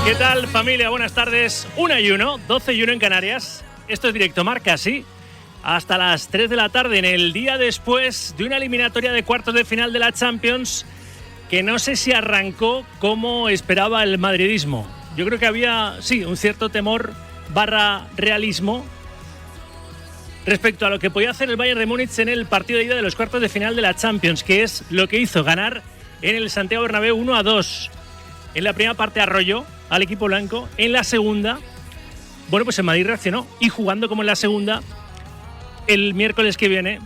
¿Qué tal, familia? Buenas tardes. 1:01, 12:01 en Canarias. Esto es Directo Marca, sí. Hasta las 3 de la tarde, en el día después de una eliminatoria de cuartos de final de la Champions que no sé si arrancó como esperaba el madridismo. Yo creo que había, sí, un cierto temor / realismo respecto a lo que podía hacer el Bayern de Múnich en el partido de ida de los cuartos de final de la Champions, que es lo que hizo ganar en el Santiago Bernabéu 1-2. En la primera parte arrolló al equipo blanco. En la segunda, bueno, pues el Madrid reaccionó y jugando como en la segunda, el miércoles que viene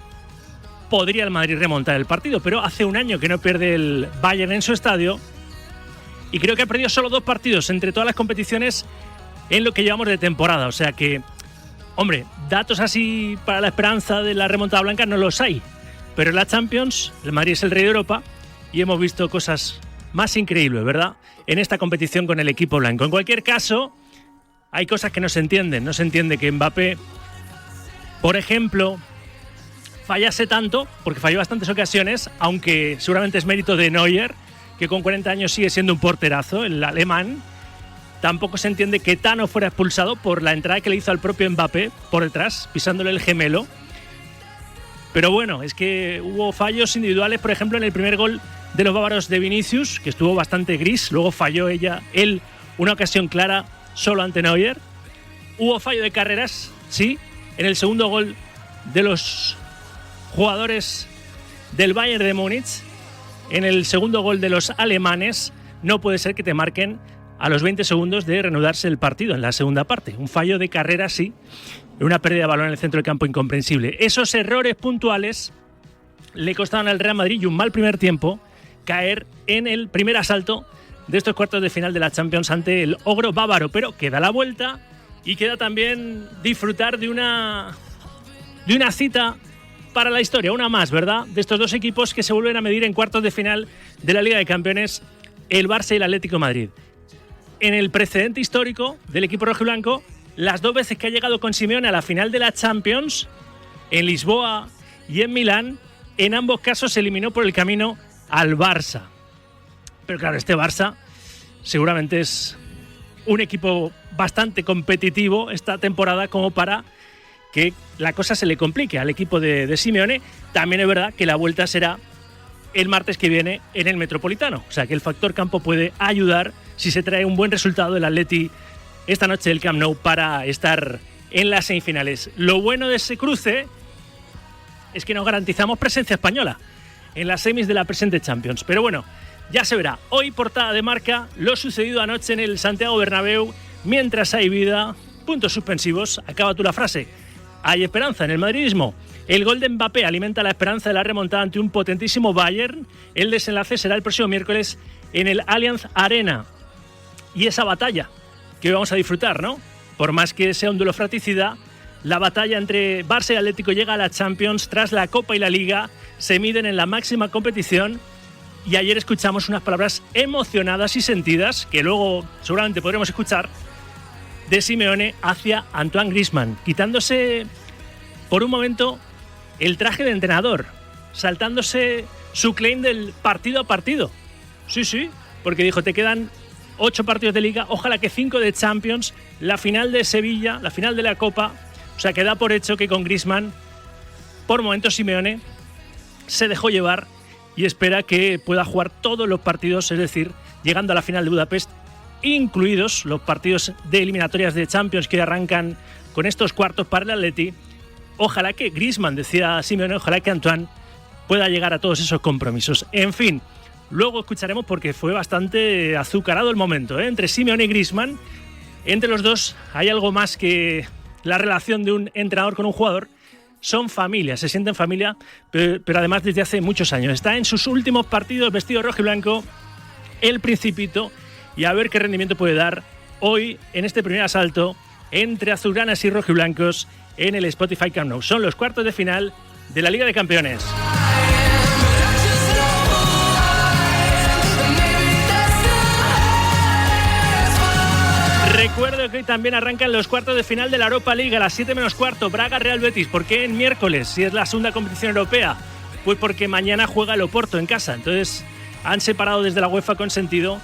podría el Madrid remontar el partido, pero hace un año que no pierde el Bayern en su estadio y creo que ha perdido solo 2 partidos entre todas las competiciones en lo que llevamos de temporada, o sea que, hombre, datos así para la esperanza de la remontada blanca no los hay, pero en la Champions el Madrid es el rey de Europa y hemos visto cosas más increíbles, ¿verdad?, en esta competición con el equipo blanco. En cualquier caso, hay cosas que no se entienden. No se entiende que Mbappé, por ejemplo, fallase tanto, porque falló bastantes ocasiones, aunque seguramente es mérito de Neuer, que con 40 años sigue siendo un porterazo, el alemán. Tampoco se entiende que Tano fuera expulsado por la entrada que le hizo al propio Mbappé por detrás, pisándole el gemelo. Pero bueno, es que hubo fallos individuales, por ejemplo, en el primer gol de los bávaros de Vinicius, que estuvo bastante gris, luego falló él una ocasión clara solo ante Neuer. Hubo fallo de carreras, sí, en el segundo gol de los jugadores del Bayern de Múnich. En el segundo gol de los alemanes no puede ser que te marquen a los 20 segundos de reanudarse el partido en la segunda parte. Un fallo de carrera, sí, una pérdida de balón en el centro del campo incomprensible. Esos errores puntuales le costaron al Real Madrid y un mal primer tiempo caer en el primer asalto de estos cuartos de final de la Champions ante el ogro bávaro, pero queda la vuelta y queda también disfrutar de una cita para la historia, una más, ¿verdad?, de estos dos equipos que se vuelven a medir en cuartos de final de la Liga de Campeones, el Barça y el Atlético de Madrid. En el precedente histórico del equipo rojiblanco, las 2 veces que ha llegado con Simeone a la final de la Champions, en Lisboa y en Milán, en ambos casos se eliminó por el camino al Barça. Pero claro, este Barça seguramente es un equipo bastante competitivo esta temporada como para que la cosa se le complique al equipo de Simeone. También es verdad que la vuelta será el martes que viene en el Metropolitano, o sea que el factor campo puede ayudar si se trae un buen resultado del Atleti esta noche del Camp Nou para estar en las semifinales. Lo bueno de ese cruce es que nos garantizamos presencia española en las semis de la presente Champions. Pero bueno, ya se verá. Hoy portada de Marca, lo sucedido anoche en el Santiago Bernabéu. Mientras hay vida, puntos suspensivos. Acaba tú la frase. Hay esperanza en el madridismo. El gol de Mbappé alimenta la esperanza de la remontada ante un potentísimo Bayern. El desenlace será el próximo miércoles en el Allianz Arena. Y esa batalla que hoy vamos a disfrutar, ¿no? Por más que sea un duelo fratricida, la batalla entre Barça y Atlético llega a la Champions tras la Copa y la Liga. Se miden en la máxima competición y ayer escuchamos unas palabras emocionadas y sentidas que luego seguramente podremos escuchar de Simeone hacia Antoine Griezmann, quitándose por un momento el traje de entrenador, saltándose su claim del partido a partido. Sí, porque dijo, te quedan 8 partidos de Liga, ojalá que 5 de Champions, la final de Sevilla, la final de la Copa. O sea, que da por hecho que con Griezmann, por momentos Simeone se dejó llevar y espera que pueda jugar todos los partidos, es decir, llegando a la final de Budapest, incluidos los partidos de eliminatorias de Champions que arrancan con estos cuartos para el Atleti. Ojalá que Griezmann, decía Simeone, ojalá que Antoine pueda llegar a todos esos compromisos. En fin, luego escucharemos porque fue bastante azucarado el momento, entre Simeone y Griezmann. Entre los dos hay algo más que la relación de un entrenador con un jugador. Son familia, se sienten familia, pero además desde hace muchos años. Está en sus últimos partidos vestido rojo y blanco el Principito y a ver qué rendimiento puede dar hoy en este primer asalto entre azulgranas y rojiblancos en el Spotify Camp Nou. Son los cuartos de final de la Liga de Campeones. Recuerdo que hoy también arrancan los cuartos de final de la Europa League a las 7 menos cuarto, Braga-Real Betis. ¿Por qué en miércoles, si es la segunda competición europea? Pues porque mañana juega el Oporto en casa. Entonces han separado desde la UEFA con sentido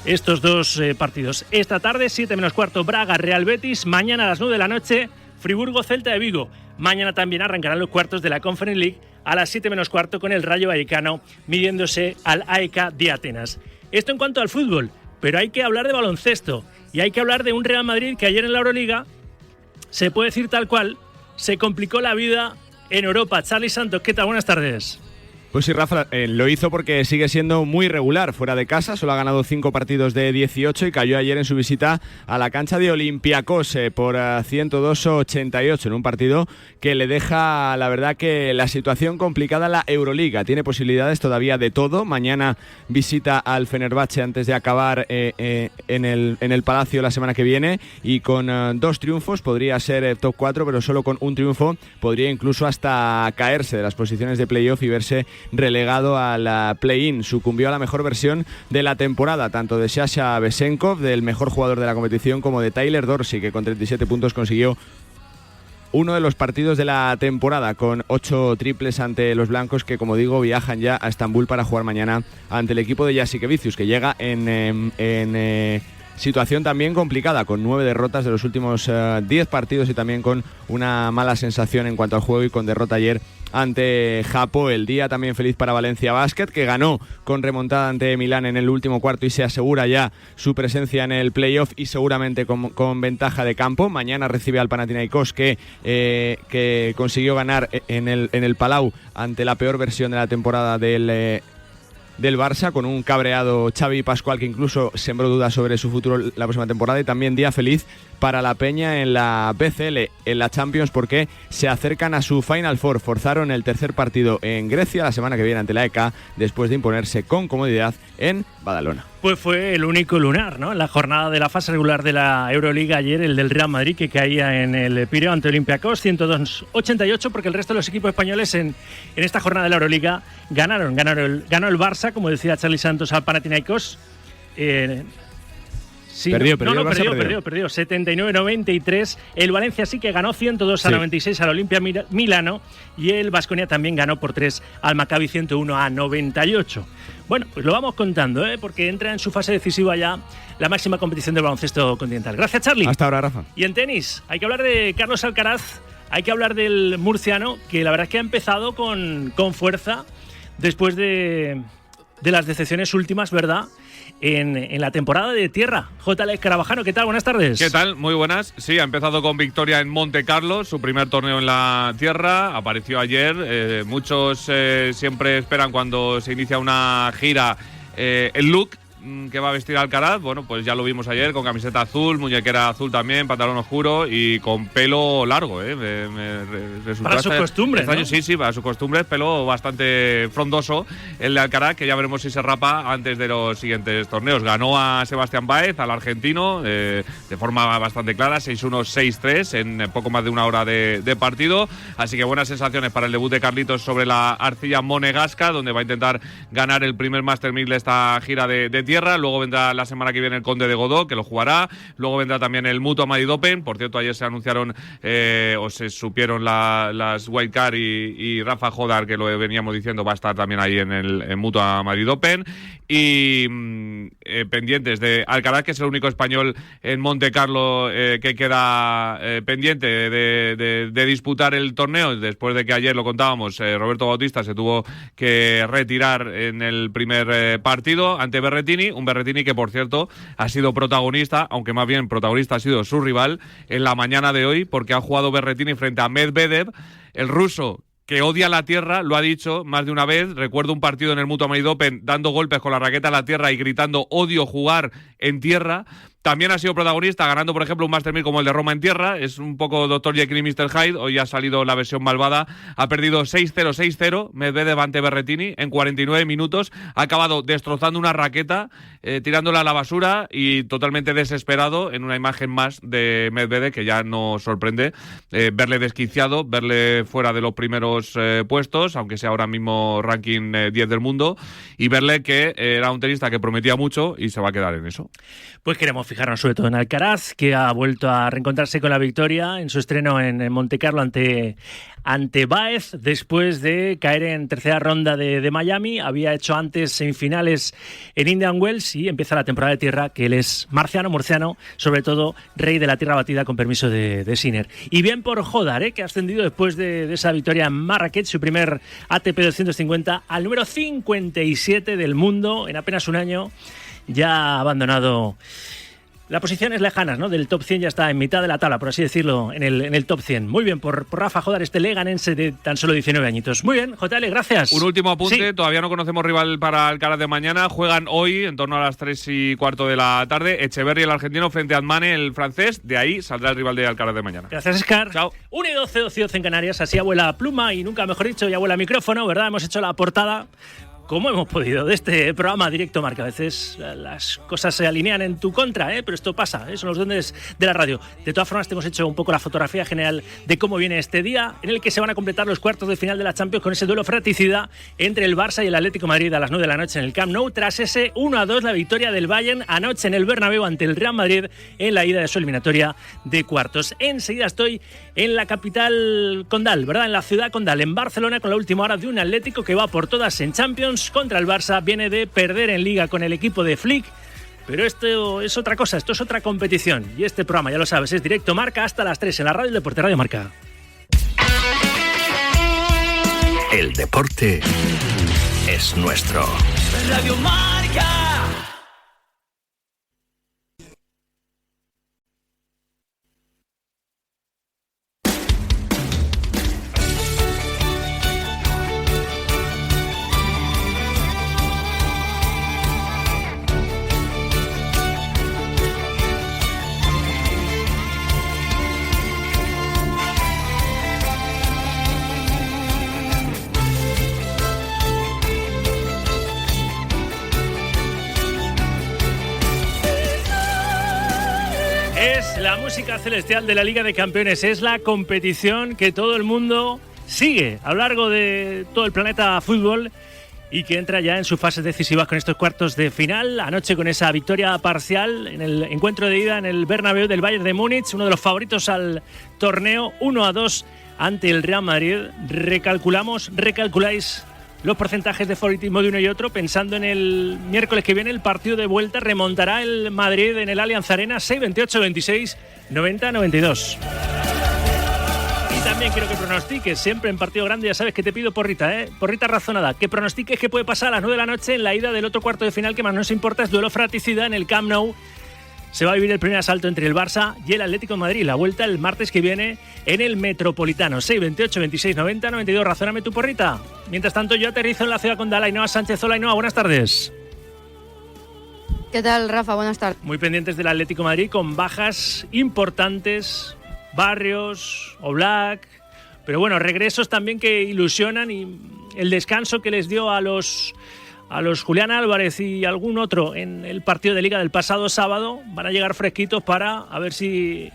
estos dos partidos. Esta tarde, 7 menos cuarto, Braga, Real Betis. Mañana a las 9 de la noche, Friburgo, Celta de Vigo. Mañana también arrancarán los cuartos de la Conference League a las 7 menos cuarto con el Rayo Vallecano midiéndose al AEK de Atenas. Esto en cuanto al fútbol, pero hay que hablar de baloncesto y hay que hablar de un Real Madrid que ayer en la Euroliga, se puede decir tal cual, se complicó la vida en Europa. Charly Santos, ¿qué tal? Buenas tardes. Pues sí, Rafa, lo hizo porque sigue siendo muy regular fuera de casa, solo ha ganado 5 partidos de 18 y cayó ayer en su visita a la cancha de Olympiacos por 102-88 en un partido que le deja, la verdad, que la situación complicada en la Euroliga. Tiene posibilidades todavía de todo. Mañana visita al Fenerbahce antes de acabar en el Palacio la semana que viene y con 2 triunfos podría ser top 4, pero solo con un triunfo podría incluso hasta caerse de las posiciones de playoff y verse relegado al play-in. Sucumbió a la mejor versión de la temporada, tanto de Sasha Vesenkov, del mejor jugador de la competición, como de Tyler Dorsey, que con 37 puntos consiguió uno de los partidos de la temporada, con 8 triples ante los blancos, que, como digo, viajan ya a Estambul para jugar mañana ante el equipo de Jasikevičius, que llega en situación también complicada, con 9 derrotas de los últimos 10 partidos y también con una mala sensación en cuanto al juego y con derrota ayer ante Japó. El día también feliz para Valencia Basket, que ganó con remontada ante Milán en el último cuarto y se asegura ya su presencia en el playoff y seguramente con ventaja de campo. Mañana recibe al Panathinaikos, que consiguió ganar en el Palau ante la peor versión de la temporada del Barça, con un cabreado Xavi Pascual que incluso sembró dudas sobre su futuro la próxima temporada. Y también día feliz para la Peña en la BCL, en la Champions, porque se acercan a su Final Four. Forzaron el tercer partido en Grecia la semana que viene ante la EK, después de imponerse con comodidad en Badalona. Pues fue el único lunar, ¿no?, en la jornada de la fase regular de la Euroliga ayer, el del Real Madrid, que caía en el Pireo ante Olympiacos 102-88, porque el resto de los equipos españoles en esta jornada de la Euroliga ganó el Barça, como decía Charly Santos, al Panathinaikos. Sí, perdió 79-93. El Valencia sí que ganó 102-96 al Olimpia Milano, y el Baskonia también ganó por 3 al Maccabi 101-98. Bueno, pues lo vamos contando, porque entra en su fase decisiva ya la máxima competición del baloncesto continental. Gracias, Charly. Hasta ahora, Rafa. Y en tenis, hay que hablar de Carlos Alcaraz, hay que hablar del murciano, que la verdad es que ha empezado con fuerza después de las decepciones últimas, ¿verdad?, en la temporada de tierra. J. Carabajano, ¿qué tal? Buenas tardes. ¿Qué tal? Muy buenas. Sí, ha empezado con victoria en Monte Carlo, su primer torneo en la tierra. Apareció ayer. Muchos siempre esperan cuando se inicia una gira el look que va a vestir Alcaraz. Bueno, pues ya lo vimos ayer, con camiseta azul, muñequera azul también, pantalón oscuro y con pelo largo. Para su costumbre, ¿no? Sí, para su costumbre, pelo bastante frondoso el de Alcaraz, que ya veremos si se rapa antes de los siguientes torneos. Ganó a Sebastián Báez, al argentino, de forma bastante clara, 6-1, 6-3 en poco más de una hora de partido. Así que buenas sensaciones para el debut de Carlitos sobre la arcilla monegasca, donde va a intentar ganar el primer Master 1000 de esta gira de tierra. Luego vendrá la semana que viene el Conde de Godó, que lo jugará. Luego vendrá también el Mutua Madrid Open. Por cierto, ayer se anunciaron o se supieron las wildcard y Rafa Jodar, que lo veníamos diciendo, va a estar también ahí en el Mutua Madrid Open. Y pendientes de Alcaraz, que es el único español en Monte Carlo que queda pendiente de disputar el torneo, después de que ayer, lo contábamos, Roberto Bautista se tuvo que retirar en el primer partido ante Berrettini. Un Berrettini que, por cierto, ha sido protagonista, aunque más bien protagonista ha sido su rival en la mañana de hoy, porque ha jugado Berrettini frente a Medvedev, el ruso, que odia la tierra, lo ha dicho más de una vez. Recuerdo un partido en el Mutua Madrid Open dando golpes con la raqueta a la tierra y gritando odio jugar en tierra. También ha sido protagonista ganando, por ejemplo, un Master 1000 como el de Roma en tierra. Es un poco Dr. Jekyll y Mr. Hyde. Hoy ha salido la versión malvada. Ha perdido 6-0, 6-0. Medvedev ante Berrettini en 49 minutos. Ha acabado destrozando una raqueta, tirándola a la basura y totalmente desesperado, en una imagen más de Medvedev que ya no sorprende verle desquiciado, verle fuera de los primeros puestos, aunque sea ahora mismo ranking 10 del mundo, y verle que era un tenista que prometía mucho y se va a quedar en eso. Pues queremos fijarnos sobre todo en Alcaraz, que ha vuelto a reencontrarse con la victoria en su estreno en Montecarlo ante Báez, después de caer en tercera ronda de Miami. Había hecho antes semifinales en Indian Wells y empieza la temporada de tierra, que él es murciano, sobre todo rey de la tierra batida, con permiso de Sinner. Y bien por Hodar, que ha ascendido después de esa victoria en Marrakech, su primer ATP 250, al número 57 del mundo en apenas un año. Ya ha abandonado las posiciones lejanas, ¿no?, del top 100, ya está en mitad de la tabla, por así decirlo, en el top 100. Muy bien por Rafa Hodar, este leganense de tan solo 19 añitos. Muy bien, JL, gracias. Un último apunte, sí. Todavía no conocemos rival para Alcaraz de mañana. Juegan hoy, en torno a las 3:15 de la tarde, Echeverry, el argentino, frente a Admane, el francés. De ahí saldrá el rival de Alcaraz de mañana. Gracias, Escar. Chao. 1:12, 12 en Canarias, así abuela pluma y nunca mejor dicho, y abuela micrófono, ¿verdad? Hemos hecho la portada como hemos podido de este programa Directo Marca. A veces las cosas se alinean en tu contra, pero esto pasa, son los dones de la radio. De todas formas, te hemos hecho un poco la fotografía general de cómo viene este día, en el que se van a completar los cuartos de final de la Champions con ese duelo fratricida entre el Barça y el Atlético de Madrid a las 9 de la noche en el Camp Nou, tras ese 1-2, la victoria del Bayern anoche en el Bernabéu ante el Real Madrid en la ida de su eliminatoria de cuartos. Enseguida estoy en la capital condal, ¿verdad? En la ciudad condal, en Barcelona, con la última hora de un Atlético que va por todas en Champions contra el Barça. Viene de perder en Liga con el equipo de Flick, pero esto es otra cosa, esto es otra competición. Y este programa, ya lo sabes, es Directo Marca hasta las 3 en la radio del Deporte, Radio Marca. El deporte es nuestro. Radio Marca. La música celestial de la Liga de Campeones es la competición que todo el mundo sigue a lo largo de todo el planeta fútbol y que entra ya en sus fases decisivas con estos cuartos de final. Anoche con esa victoria parcial en el encuentro de ida en el Bernabéu del Bayern de Múnich, uno de los favoritos al torneo, 1-2 ante el Real Madrid. Recalculáis los porcentajes de favoritismo de uno y otro, pensando en el miércoles que viene, el partido de vuelta. Remontará el Madrid en el Allianz Arena, 6-28-26, 90-92. Y también quiero que pronostiques, siempre en partido grande, ya sabes que te pido porrita, porrita razonada, que pronostiques qué puede pasar a las 9 de la noche en la ida del otro cuarto de final, que más nos importa, es duelo fratricida en el Camp Nou. Se va a vivir el primer asalto entre el Barça y el Atlético de Madrid. La vuelta el martes que viene en el Metropolitano. 6-28-26, 90-92. Razóname tu porrita. Mientras tanto, yo aterrizo en la ciudad condal. Ainhoa Sánchez. Hola, Ainhoa. Buenas tardes. ¿Qué tal, Rafa? Buenas tardes. Muy pendientes del Atlético de Madrid, con bajas importantes. Barrios, Oblak. Pero bueno, regresos también que ilusionan, y el descanso que les dio a los Julián Álvarez y algún otro en el partido de Liga del pasado sábado, van a llegar fresquitos para a ver si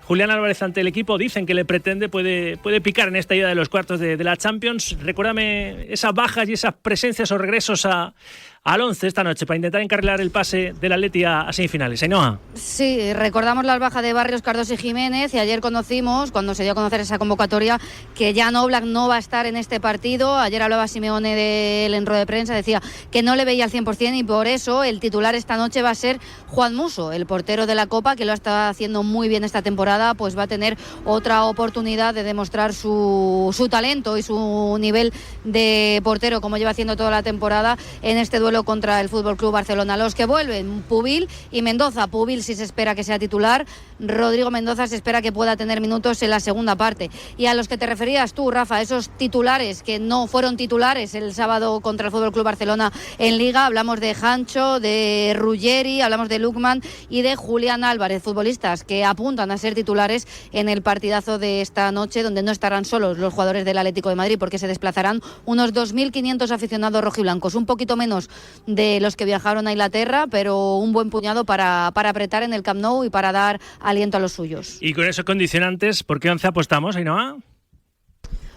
Julián Álvarez, ante el equipo dicen que le pretende, puede picar en esta ida de los cuartos de la Champions. Recuérdame esas bajas y esas presencias o regresos al 11 esta noche para intentar encarrilar el pase del Atleti a semifinales. Ainhoa. Sí, recordamos las bajas de Barrios, Cardoso y Jiménez, y ayer conocimos, cuando se dio a conocer esa convocatoria, que Jan Oblak no va a estar en este partido. Ayer hablaba Simeone de él en rueda de prensa, decía que no le veía al 100% y por eso el titular esta noche va a ser Juan Musso, el portero de la Copa, que lo está haciendo muy bien esta temporada, pues va a tener otra oportunidad de demostrar su talento y su nivel de portero, como lleva haciendo toda la temporada, en este duelo contra el FC Barcelona. Los que vuelven, Pubil y Mendoza. Pubil sí se espera que sea titular, Rodrigo Mendoza se espera que pueda tener minutos en la segunda parte. Y a los que te referías tú, Rafa, esos titulares que no fueron titulares el sábado contra el FC Barcelona en Liga, hablamos de Hancho, de Ruggeri, hablamos de Lukman y de Julián Álvarez, futbolistas que apuntan a ser titulares en el partidazo de esta noche, donde no estarán solos los jugadores del Atlético de Madrid, porque se desplazarán unos 2.500 aficionados rojiblancos, un poquito menos de los que viajaron a Inglaterra, pero un buen puñado para apretar en el Camp Nou y para dar aliento a los suyos. Y con esos condicionantes, ¿por qué 11 apostamos, Ainhoa?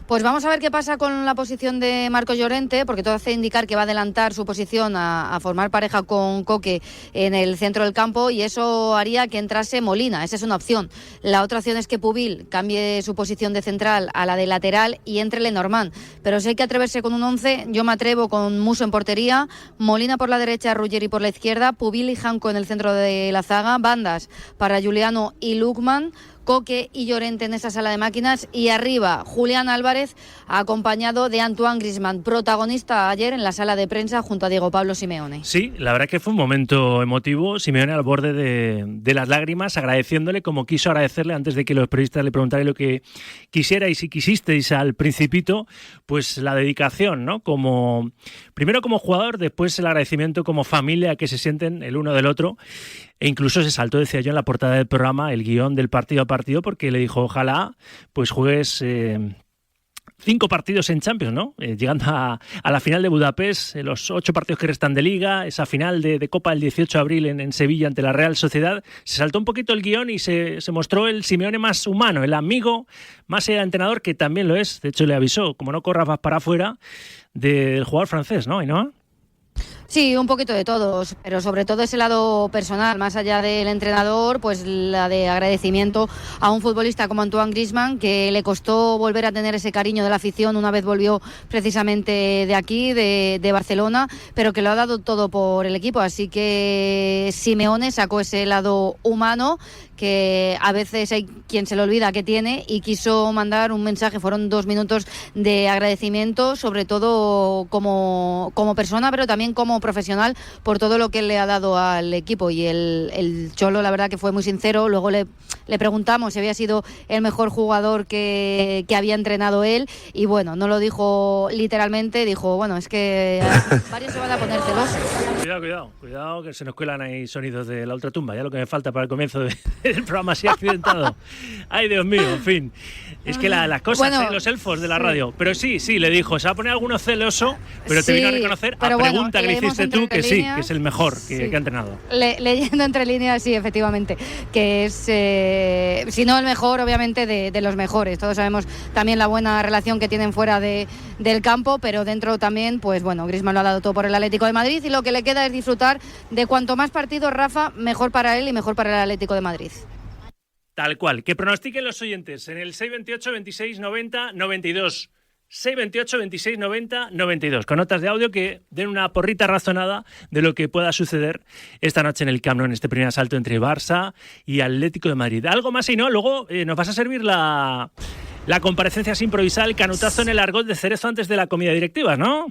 Pues vamos a ver qué pasa con la posición de Marcos Llorente, porque todo hace indicar que va a adelantar su posición a formar pareja con Coque en el centro del campo, y eso haría que entrase Molina. Esa es una opción. La otra opción es que Pubil cambie su posición de central a la de lateral y entre Lenormand. Pero si hay que atreverse con un 11, yo me atrevo con Musso en portería, Molina por la derecha, Ruggeri por la izquierda, Pubil y Janko en el centro de la zaga, bandas para Juliano y Lukman, Coque y Llorente en esa sala de máquinas, y arriba Julián Álvarez acompañado de Antoine Griezmann, protagonista ayer en la sala de prensa junto a Diego Pablo Simeone. Sí, la verdad que fue un momento emotivo, Simeone al borde de las lágrimas, agradeciéndole como quiso agradecerle antes de que los periodistas le preguntaran lo que quisiera, y si quisisteis al Principito, pues la dedicación, ¿no? Primero como jugador, después el agradecimiento como familia que se sienten el uno del otro. E incluso se saltó, decía yo, en la portada del programa el guión del partido a partido, porque le dijo, ojalá pues juegues 5 partidos en Champions, ¿no? Llegando a la final de Budapest, los 8 partidos que restan de Liga, esa final de Copa el 18 de abril en Sevilla ante la Real Sociedad. Se saltó un poquito el guión y se mostró el Simeone más humano, el amigo, más allá del entrenador, que también lo es. De hecho, le avisó, como no corras vas para afuera, del jugador francés, ¿no? ¿Y no? Sí, un poquito de todos, pero sobre todo ese lado personal, más allá del entrenador, pues la de agradecimiento a un futbolista como Antoine Griezmann, que le costó volver a tener ese cariño de la afición una vez volvió precisamente de aquí, de Barcelona, pero que lo ha dado todo por el equipo. Así que Simeone sacó ese lado humano que a veces hay quien se le olvida que tiene, y quiso mandar un mensaje. Fueron 2 minutos de agradecimiento, sobre todo como persona, pero también como profesional, por todo lo que le ha dado al equipo. Y el Cholo, la verdad que fue muy sincero. Luego le preguntamos si había sido el mejor jugador que había entrenado él, y bueno, no lo dijo literalmente, dijo, bueno, es que varios se van a poner celosos. Cuidado, que se nos cuelan ahí sonidos de la ultratumba, ya lo que me falta para el comienzo del programa así accidentado. Ay, Dios mío, en fin. Es que las cosas, bueno, los elfos de la radio. Pero sí, le dijo, se va a poner alguno celoso, pero te vino a reconocer a pregunta que le hiciste tú, que sí, que es el mejor que ha entrenado. Leyendo entre líneas, sí, efectivamente, que es, si no el mejor, obviamente, de los mejores. Todos sabemos también la buena relación que tienen fuera del campo, pero dentro también, pues bueno, Griezmann lo ha dado todo por el Atlético de Madrid, y lo que le queda es disfrutar de cuanto más partidos, Rafa, mejor para él y mejor para el Atlético de Madrid. Tal cual. Que pronostiquen los oyentes en el 628 26 90 92. 628 26 90 92. Con notas de audio que den una porrita razonada de lo que pueda suceder esta noche en el Camp Nou, en este primer asalto entre Barça y Atlético de Madrid. Algo más y no, luego nos vas a servir la comparecencia así improvisada, el canutazo en el argot de Cerezo antes de la comida directiva, ¿no?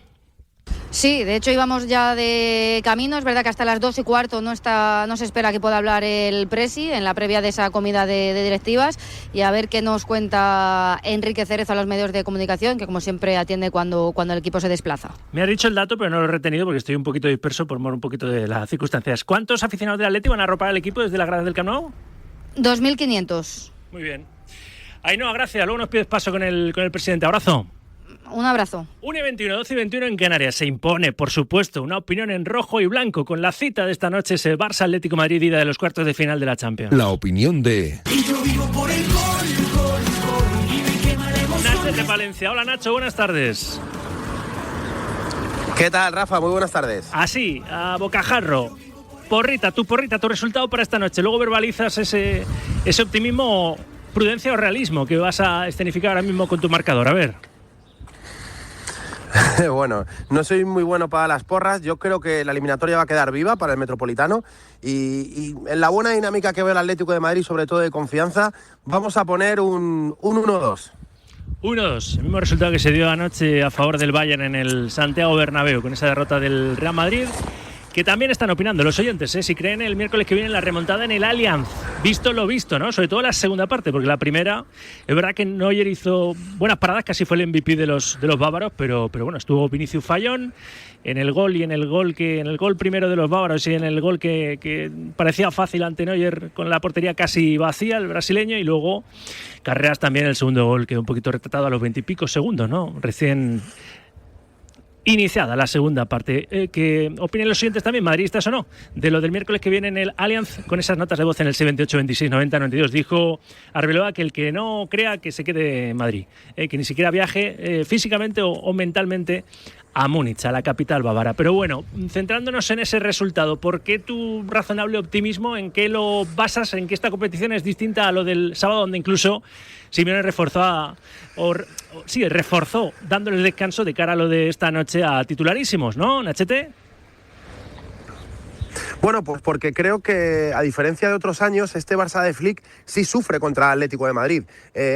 Sí, de hecho íbamos ya de camino. Es verdad que hasta las 2:15 no se espera que pueda hablar el Presi en la previa de esa comida de directivas, y a ver qué nos cuenta Enrique Cerezo a los medios de comunicación, que como siempre atiende cuando el equipo se desplaza. Me ha dicho el dato, pero no lo he retenido porque estoy un poquito disperso por un poquito de las circunstancias. ¿Cuántos aficionados del Atleti van a arropar al equipo desde las gradas del Camp Nou? 2.500. Muy bien. Ainhoa, gracias. Luego nos pides paso con el presidente. Abrazo. Un abrazo. 1:21, 12:21 en Canarias. Se impone, por supuesto, una opinión en rojo y blanco con la cita de esta noche, ese Barça Atlético Madrid, ida de los cuartos de final de la Champions. La opinión de Nacho de Valencia. Hola Nacho, buenas tardes. ¿Qué tal, Rafa? Muy buenas tardes. Así, a bocajarro. Tu resultado para esta noche. Luego verbalizas ese optimismo, prudencia o realismo que vas a escenificar ahora mismo con tu marcador. A ver. Bueno, no soy muy bueno para las porras. Yo creo que la eliminatoria va a quedar viva para el Metropolitano, y en la buena dinámica que ve el Atlético de Madrid, sobre todo de confianza, vamos a poner un 1-2. 1-2, el mismo resultado que se dio anoche a favor del Bayern en el Santiago Bernabéu, con esa derrota del Real Madrid, que también están opinando los oyentes, si creen el miércoles que viene la remontada en el Allianz. Visto lo visto, ¿no? Sobre todo la segunda parte, porque la primera, es verdad que Neuer hizo buenas paradas, casi fue el MVP de los bávaros, pero bueno, estuvo Vinicius Fallón en el gol, y en el gol primero de los bávaros, y en el gol que parecía fácil ante Neuer, con la portería casi vacía, el brasileño, y luego Carreras también, el segundo gol quedó un poquito retratado a los 20 y pico segundos, ¿no? Recién iniciada la segunda parte. ¿Qué opinen los siguientes también, madridistas o no, de lo del miércoles que viene en el Allianz? Con esas notas de voz en el 628 26 90 92 dijo Arbeloa que el que no crea que se quede en Madrid, que ni siquiera viaje físicamente o mentalmente a Múnich, a la capital bávara. Pero bueno, centrándonos en ese resultado, ¿por qué tu razonable optimismo? ¿En qué lo basas? ¿En que esta competición es distinta a lo del sábado, donde incluso Simeone reforzó dándole el descanso de cara a lo de esta noche a titularísimos, ¿no, Nachete? Bueno, pues porque creo que, a diferencia de otros años, este Barça de Flick sí sufre contra el Atlético de Madrid.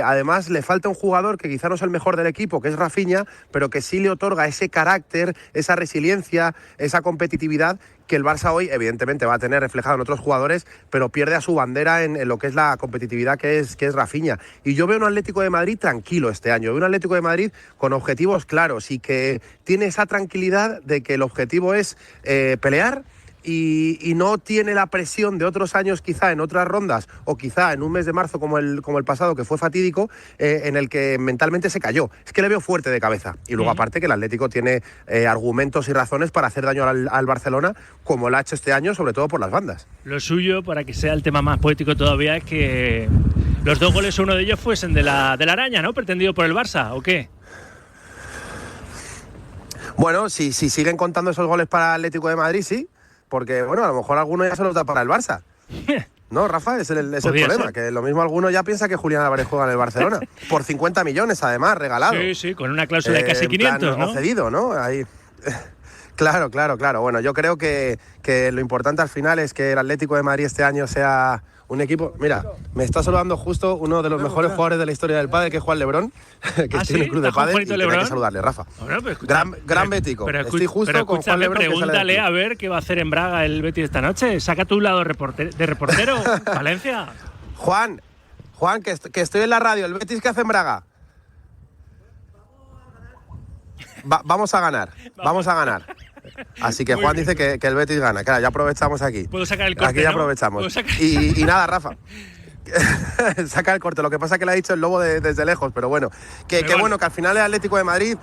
Además, le falta un jugador que quizá no es el mejor del equipo, que es Rafinha, pero que sí le otorga ese carácter, esa resiliencia, esa competitividad que el Barça hoy, evidentemente, va a tener reflejado en otros jugadores, pero pierde a su bandera en lo que es la competitividad que es Rafinha. Y yo veo un Atlético de Madrid tranquilo este año, veo un Atlético de Madrid con objetivos claros y que tiene esa tranquilidad de que el objetivo es pelear, y no tiene la presión de otros años, quizá en otras rondas o quizá en un mes de marzo como el pasado, que fue fatídico, en el que mentalmente se cayó. Es que le veo fuerte de cabeza. Y luego aparte que el Atlético tiene argumentos y razones para hacer daño al Barcelona, como lo ha hecho este año, sobre todo por las bandas. Lo suyo, para que sea el tema más poético todavía, es que los 2 goles, uno de ellos fuesen de la araña, ¿no? Pretendido por el Barça, ¿o qué? Bueno, si siguen contando esos goles para el Atlético de Madrid, sí. Porque, bueno, a lo mejor alguno ya se los da para el Barça. No, Rafa, es el problema, ser. Que lo mismo alguno ya piensa que Julián Álvarez juega en el Barcelona. Por 50 millones, además, regalado. Sí, con una cláusula de casi 500, ¿no? O cedido, ¿no? Ahí. Claro. Bueno, yo creo que lo importante al final es que el Atlético de Madrid este año sea un equipo... Mira, me está saludando justo uno de los mejores jugadores de la historia del pádel, que es Juan Lebrón, que está en el club de pádel, y tenía que saludarle, Rafa. Bueno, pues gran bético. Estoy justo con Juan Lebrón. Pregúntale a ver qué va a hacer en Braga el Betis esta noche. Saca tu lado de reportero, Valencia. Juan, que estoy en la radio. ¿El Betis qué hace en Braga? Vamos a ganar. Así que Juan dice que el Betis gana. Claro, ya aprovechamos aquí. ¿Puedo sacar el corte? Aquí ya aprovechamos. Y nada, Rafa. Saca el corte. Lo que pasa es que le ha dicho el lobo desde lejos, pero bueno. Que bueno, que al final el Atlético de Madrid,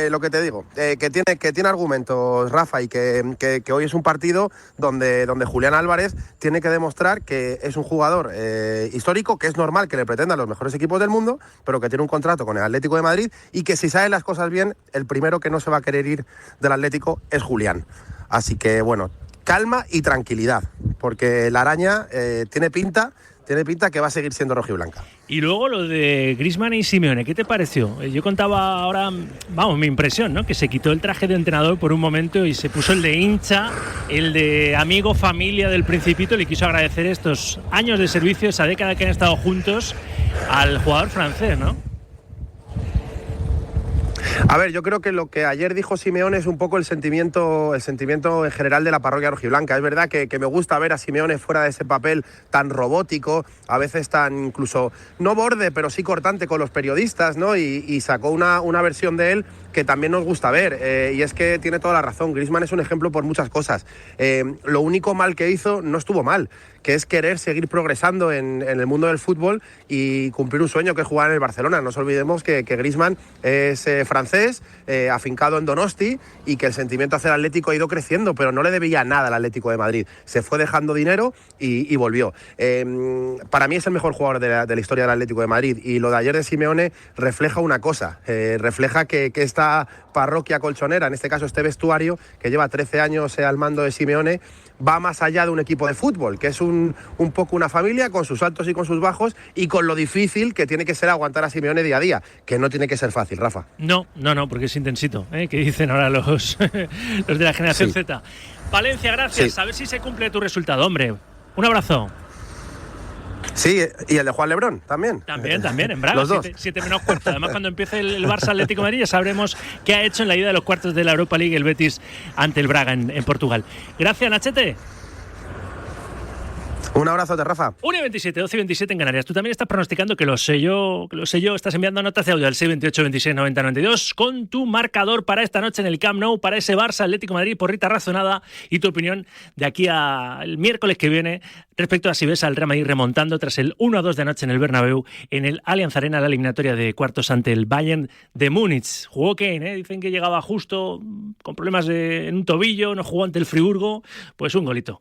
lo que te digo, que tiene argumentos, Rafa, y que hoy es un partido donde Julián Álvarez tiene que demostrar que es un jugador histórico, que es normal que le pretendan los mejores equipos del mundo, pero que tiene un contrato con el Atlético de Madrid y que si salen las cosas bien, el primero que no se va a querer ir del Atlético es Julián. Así que bueno, calma y tranquilidad, porque la araña tiene pinta que va a seguir siendo rojiblanca. Y luego lo de Griezmann y Simeone, ¿qué te pareció? Yo contaba ahora, mi impresión, ¿no? Que se quitó el traje de entrenador por un momento y se puso el de hincha, el de amigo, familia del Principito. Le quiso agradecer estos años de servicio, esa década que han estado juntos, al jugador francés, ¿no? A ver, yo creo que lo que ayer dijo Simeone es un poco el sentimiento en general de la parroquia rojiblanca. Es verdad que me gusta ver a Simeone fuera de ese papel tan robótico, a veces tan incluso, no borde, pero sí cortante con los periodistas, ¿no? Y sacó una versión de él que también nos gusta ver, y es que tiene toda la razón. Griezmann es un ejemplo por muchas cosas. Lo único mal que hizo no estuvo mal, que es querer seguir progresando en el mundo del fútbol y cumplir un sueño, que es jugar en el Barcelona. No nos olvidemos que Griezmann es francés, afincado en Donosti, y que el sentimiento hacia el Atlético ha ido creciendo, pero no le debía nada al Atlético de Madrid. Se fue dejando dinero y volvió. Para mí es el mejor jugador de la historia del Atlético de Madrid, y lo de ayer de Simeone refleja una cosa, refleja que esta parroquia colchonera, en este caso este vestuario, que lleva 13 años al mando de Simeone, va más allá de un equipo de fútbol, que es un poco una familia con sus altos y con sus bajos, y con lo difícil que tiene que ser aguantar a Simeone día a día, que no tiene que ser fácil, Rafa. No, porque es intensito, que dicen ahora los de la generación Z. Valencia, gracias. A ver si se cumple tu resultado, hombre. Un abrazo. Sí, y el de Juan Lebrón también. También, en Braga. Los dos. 7 menos cuarto. Además, cuando empiece el Barça Atlético de Madrid, ya sabremos qué ha hecho en la ida de los cuartos de la Europa League el Betis ante el Braga en Portugal. Gracias, Nachete. Un abrazo de Rafa. 1:27, 12:27 en Canarias. Tú también estás pronosticando que lo sé yo. Estás enviando notas de audio al 628 26 90 92 con tu marcador para esta noche en el Camp Nou, para ese Barça Atlético de Madrid, porrita razonada, y tu opinión de aquí al miércoles que viene respecto a si ves al Real Madrid remontando tras el 1-2 de anoche en el Bernabéu, en el Allianz Arena, la eliminatoria de cuartos ante el Bayern de Múnich. Jugó Kane, dicen que llegaba justo con problemas en un tobillo, no jugó ante el Friburgo, pues un golito.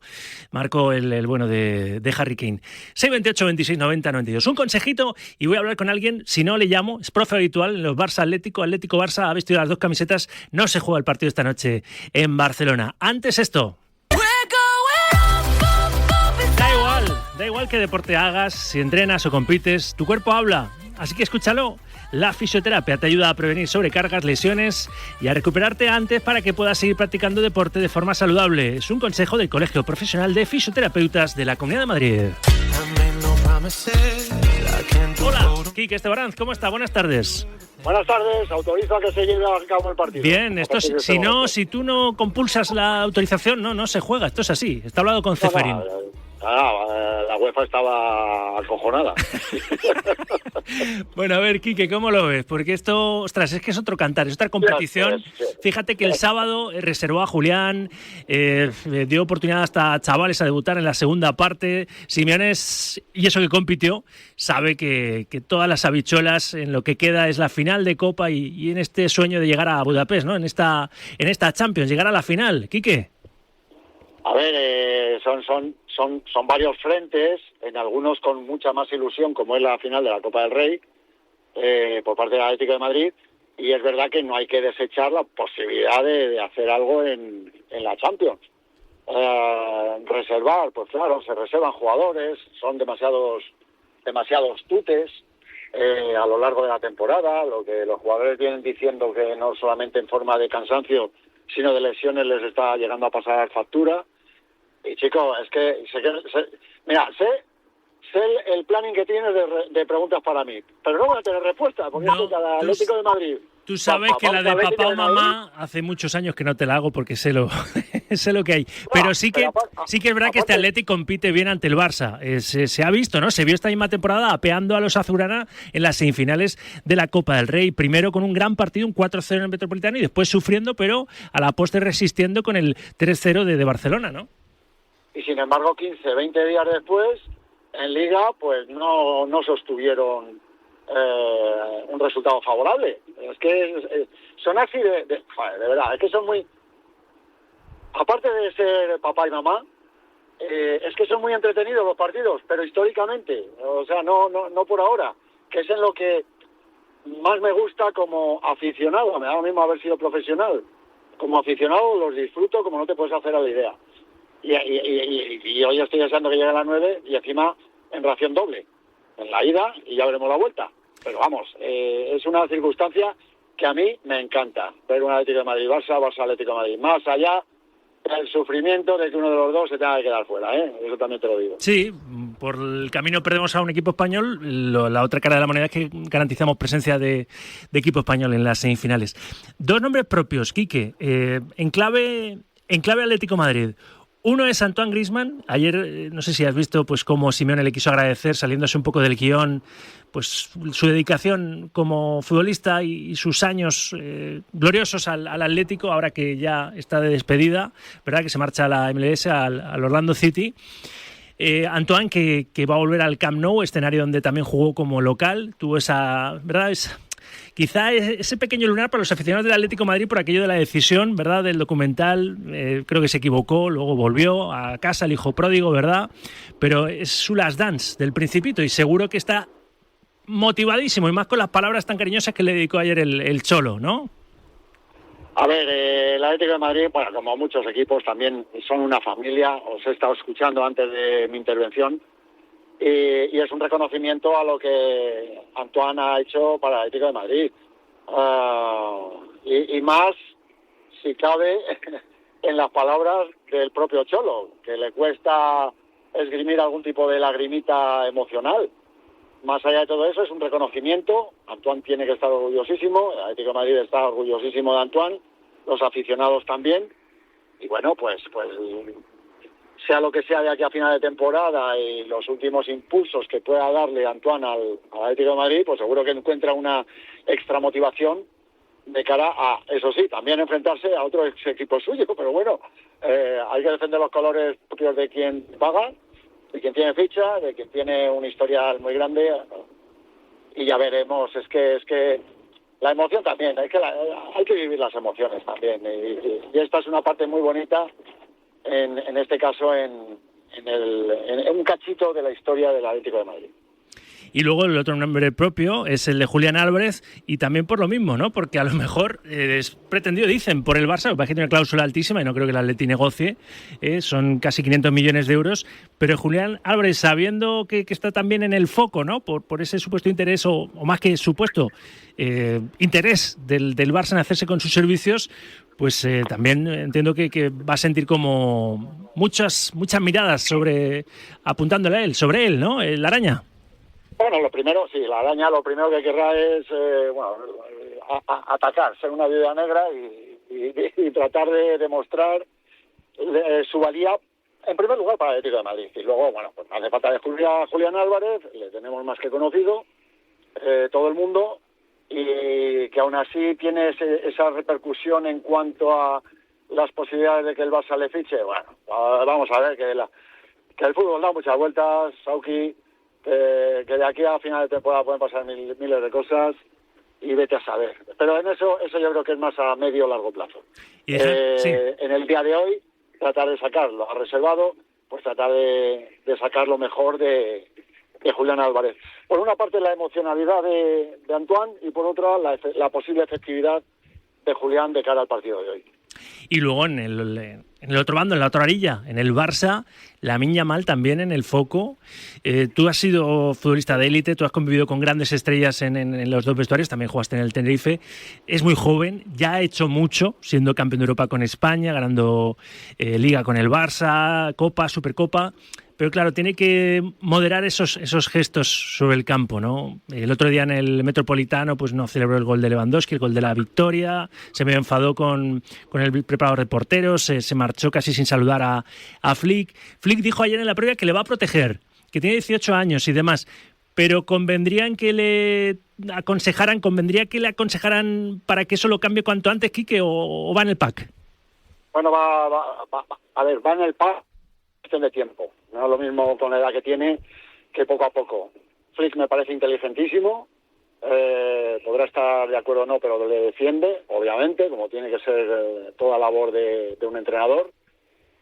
Marcó el bueno de Harry Kane. 628 26 90 92. Un consejito y voy a hablar con alguien, si no le llamo, es profe habitual en los Barça Atlético Barça, ha vestido las dos camisetas, no se juega el partido esta noche en Barcelona. Antes esto. Da igual qué deporte hagas, si entrenas o compites, tu cuerpo habla, así que escúchalo. La fisioterapia te ayuda a prevenir sobrecargas, lesiones y a recuperarte antes para que puedas seguir practicando deporte de forma saludable. Es un consejo del Colegio Profesional de Fisioterapeutas de la Comunidad de Madrid. Hola, Quique Estebaranz, ¿cómo está? Buenas tardes. Buenas tardes, autorizo a que se lleve a cabo el partido. Bien, esto si tú no compulsas la autorización, no se juega, esto es así. Está hablado con Ceferín. La UEFA estaba acojonada. Bueno, a ver, Quique, ¿cómo lo ves? Porque esto, ostras, es que es otro cantar, es otra competición. Fíjate que el sábado reservó a Julián, dio oportunidad hasta a chavales a debutar en la segunda parte. Simeone, y eso que compitió, sabe que todas las habichuelas en lo que queda es la final de Copa y en este sueño de llegar a Budapest, ¿no? En esta Champions, llegar a la final. Quique. A ver, son varios frentes, en algunos con mucha más ilusión, como es la final de la Copa del Rey, por parte del Atlético de Madrid, y es verdad que no hay que desechar la posibilidad de hacer algo en la Champions. Reservar, pues claro, se reservan jugadores, son demasiados tutes a lo largo de la temporada, lo que los jugadores vienen diciendo que no solamente en forma de cansancio, sino de lesiones les está llegando a pasar factura. Y chicos, es que sé el planning que tienes de preguntas para mí, pero no voy a tener respuesta, porque es que cada Atlético de Madrid... Tú sabes que la de papá o mamá hace muchos años que no te la hago porque sé lo que hay. Pero sí que es verdad que este Atlético compite bien ante el Barça. Se ha visto, ¿no? Se vio esta misma temporada apeando a los azulgrana en las semifinales de la Copa del Rey. Primero con un gran partido, un 4-0 en el Metropolitano, y después sufriendo, pero a la postre resistiendo con el 3-0 de Barcelona, ¿no? Y sin embargo, 15, 20 días después, en Liga, pues no sostuvieron un resultado favorable. Es que son así de verdad, es que son muy... Aparte de ser papá y mamá, es que son muy entretenidos los partidos, pero históricamente, o sea, no por ahora, que es en lo que más me gusta como aficionado. Me da lo mismo haber sido profesional. Como aficionado los disfruto como no te puedes hacer a la idea. Y hoy estoy deseando que llegue a las 9 y encima en ración doble, en la ida, y ya veremos la vuelta. Pero vamos, es una circunstancia que a mí me encanta, ver un Atlético de Madrid Barça Atlético de Madrid, más allá del sufrimiento de que uno de los dos se tenga que quedar fuera, eso también te lo digo. Sí, por el camino perdemos a un equipo español, la otra cara de la moneda es que garantizamos presencia de equipo español en las semifinales. Dos nombres propios, Quique, en clave Atlético de Madrid. Uno es Antoine Griezmann. Ayer, no sé si has visto pues cómo Simeone le quiso agradecer, saliéndose un poco del guión, pues su dedicación como futbolista y sus años gloriosos al Atlético, ahora que ya está de despedida, ¿verdad? Que se marcha a la MLS, al Orlando City. Antoine, que va a volver al Camp Nou, escenario donde también jugó como local, tuvo esa, ¿verdad? Quizá ese pequeño lunar para los aficionados del Atlético de Madrid por aquello de la decisión, ¿verdad? Del documental, creo que se equivocó, luego volvió a casa el hijo pródigo, ¿verdad? Pero es su last dance del Principito y seguro que está motivadísimo, y más con las palabras tan cariñosas que le dedicó ayer el Cholo, ¿no? A ver, el Atlético de Madrid, bueno, como muchos equipos, también son una familia. Os he estado escuchando antes de mi intervención. Y es un reconocimiento a lo que Antoine ha hecho para el Atlético de Madrid. Y más, si cabe, en las palabras del propio Cholo, que le cuesta esgrimir algún tipo de lagrimita emocional. Más allá de todo eso, es un reconocimiento. Antoine tiene que estar orgullosísimo, el Atlético de Madrid está orgullosísimo de Antoine, los aficionados también. Y bueno, pues sea lo que sea de aquí a final de temporada y los últimos impulsos que pueda darle Antoine al Atlético de Madrid, pues seguro que encuentra una extra motivación de cara a, eso sí, también enfrentarse a otro equipo suyo, pero bueno, hay que defender los colores propios de quien paga quien tiene ficha, de quien tiene un historial muy grande, y ya veremos. Es que la emoción también, hay que vivir las emociones también, y esta es una parte muy bonita, en este caso en un cachito de la historia del Atlético de Madrid. Y luego el otro nombre propio es el de Julián Álvarez, y también por lo mismo, ¿no? Porque a lo mejor es pretendido, dicen, por el Barça, que tiene una cláusula altísima y no creo que el Atleti negocie, son casi 500 millones de euros, pero Julián Álvarez, sabiendo que está también en el foco, ¿no? Por ese supuesto interés, o más que supuesto, interés del Barça en hacerse con sus servicios, pues también entiendo que va a sentir como muchas miradas apuntándole a él, sobre él, ¿no? La araña. Bueno, lo primero que querrá es atacar, ser una viuda negra y tratar de demostrar su valía, en primer lugar, para el Atlético de Madrid. Y luego, bueno, pues hace falta de Julián Álvarez, le tenemos más que conocido, todo el mundo, y que aún así tiene esa repercusión en cuanto a las posibilidades de que el Barça le fiche. Bueno, vamos a ver que el fútbol da muchas vueltas, Sauki, que de aquí a final de temporada pueden pasar miles de cosas, y vete a saber. Pero en eso yo creo que es más a medio o largo plazo. ¿Y sí? En el día de hoy, tratar de sacarlo. Ha reservado, pues tratar de sacar lo mejor de Julián Álvarez. Por una parte, la emocionalidad de Antoine, y por otra, la posible efectividad de Julián de cara al partido de hoy. Y luego en el otro bando, en la otra orilla, en el Barça, Lamine Yamal también en el foco. Tú has sido futbolista de élite, tú has convivido con grandes estrellas en los dos vestuarios, también jugaste en el Tenerife. Es muy joven, ya ha hecho mucho, siendo campeón de Europa con España, ganando Liga con el Barça, Copa, Supercopa. Pero claro, tiene que moderar esos gestos sobre el campo, ¿no? El otro día en el Metropolitano pues no celebró el gol de Lewandowski, el gol de la victoria, se me enfadó con el preparador de porteros, se marchó casi sin saludar a Flick. Flick dijo ayer en la previa que le va a proteger, que tiene 18 años y demás, pero convendría que le aconsejaran para que eso lo cambie cuanto antes, Quique, o va en el pack. Bueno, va en el pack, cuestión de tiempo. No es lo mismo con la edad que tiene, que poco a poco. Flick me parece inteligentísimo, podrá estar de acuerdo o no, pero le defiende, obviamente, como tiene que ser toda labor de un entrenador.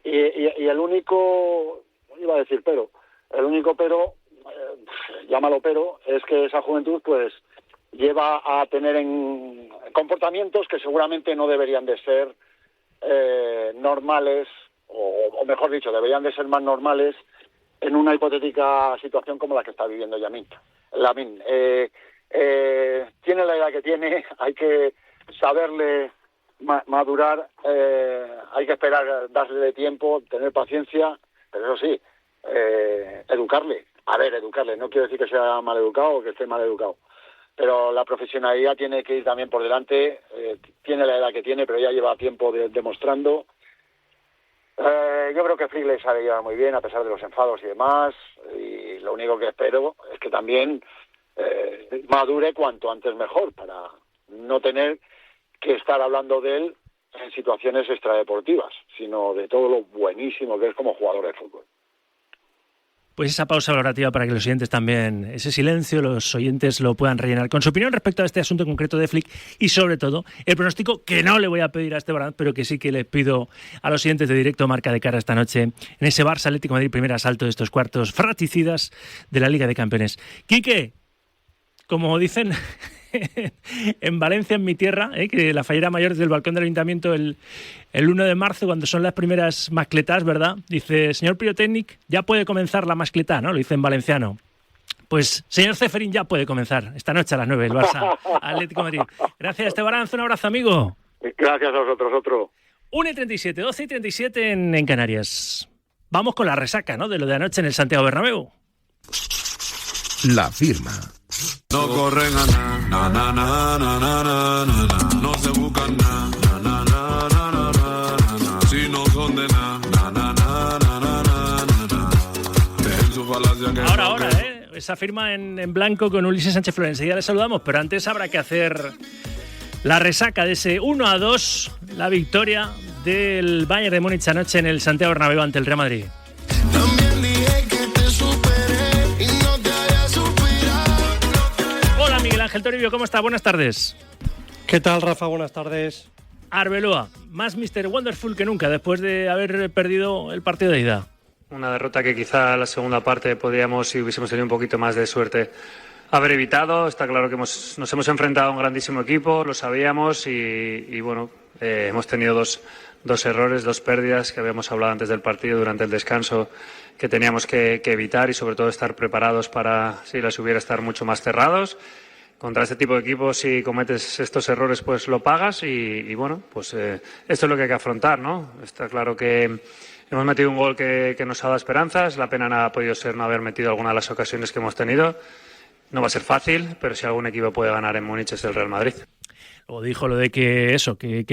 Y el único, iba a decir pero, llámalo pero, es que esa juventud pues lleva a tener en comportamientos que seguramente no deberían de ser normales, o mejor dicho, deberían de ser más normales en una hipotética situación como la que está viviendo Lamine. Tiene la edad que tiene, hay que saberle madurar, hay que esperar, darle tiempo, tener paciencia, pero eso sí, educarle, no quiero decir que sea mal educado o que esté mal educado, pero la profesionalidad tiene que ir también por delante. Tiene la edad que tiene, pero ya lleva tiempo demostrando. Yo creo que Flick le sabe llevar muy bien a pesar de los enfados y demás, y lo único que espero es que también madure cuanto antes mejor, para no tener que estar hablando de él en situaciones extradeportivas, sino de todo lo buenísimo que es como jugador de fútbol. Pues esa pausa valorativa para que los oyentes también, ese silencio, los oyentes lo puedan rellenar con su opinión respecto a este asunto concreto de Flick, y sobre todo el pronóstico, que no le voy a pedir a Esteban Arranz, pero que sí que le pido a los oyentes de Directo Marca de cara esta noche en ese Barça Atlético de Madrid, primer asalto de estos cuartos fraticidas de la Liga de Campeones. Quique, como dicen en Valencia, en mi tierra, que la fallera mayor desde el balcón del Ayuntamiento el 1 de marzo, cuando son las primeras mascletas, ¿verdad? Dice, señor Pirotécnic, ya puede comenzar la mascleta, ¿no? Lo dice en valenciano. Pues, señor Ceferín, ya puede comenzar esta noche a las 9, el Barça Atlético de Madrid. Gracias, Esteban Arranz, un abrazo, amigo. Gracias a vosotros, otro. 1:37, 12:37 en Canarias. Vamos con la resaca, ¿no? De lo de anoche en el Santiago Bernabéu. La firma. No corren a na, na, na, na, na, na, na. No se buscan na, na, na, na, na, na. Si no son de na, na, na, na, na, na, na. En su falacia que ahora, esa firma en blanco con Ulises Sánchez Flores. Enseguida le saludamos, pero antes habrá que hacer la resaca de ese 1-2, la victoria del Bayern de Múnich anoche en el Santiago Bernabéu ante el Real Madrid. también dije que te Ángel Toribio, ¿cómo está? Buenas tardes. ¿Qué tal, Rafa? Buenas tardes. Arbeloa, más Mr. Wonderful que nunca después de haber perdido el partido de ida. Una derrota que quizá la segunda parte podríamos, si hubiésemos tenido un poquito más de suerte, haber evitado. Está claro que nos hemos enfrentado a un grandísimo equipo, lo sabíamos y bueno, hemos tenido dos errores, 2 pérdidas que habíamos hablado antes del partido durante el descanso que teníamos que evitar y sobre todo estar preparados para, si las hubiera, estar mucho más cerrados. Contra este tipo de equipos, si cometes estos errores, pues lo pagas y bueno, pues esto es lo que hay que afrontar, ¿no? Está claro que hemos metido un gol que nos ha dado esperanzas. La pena no ha podido ser no haber metido alguna de las ocasiones que hemos tenido. No va a ser fácil, pero si algún equipo puede ganar en Múnich es el Real Madrid. O dijo lo de que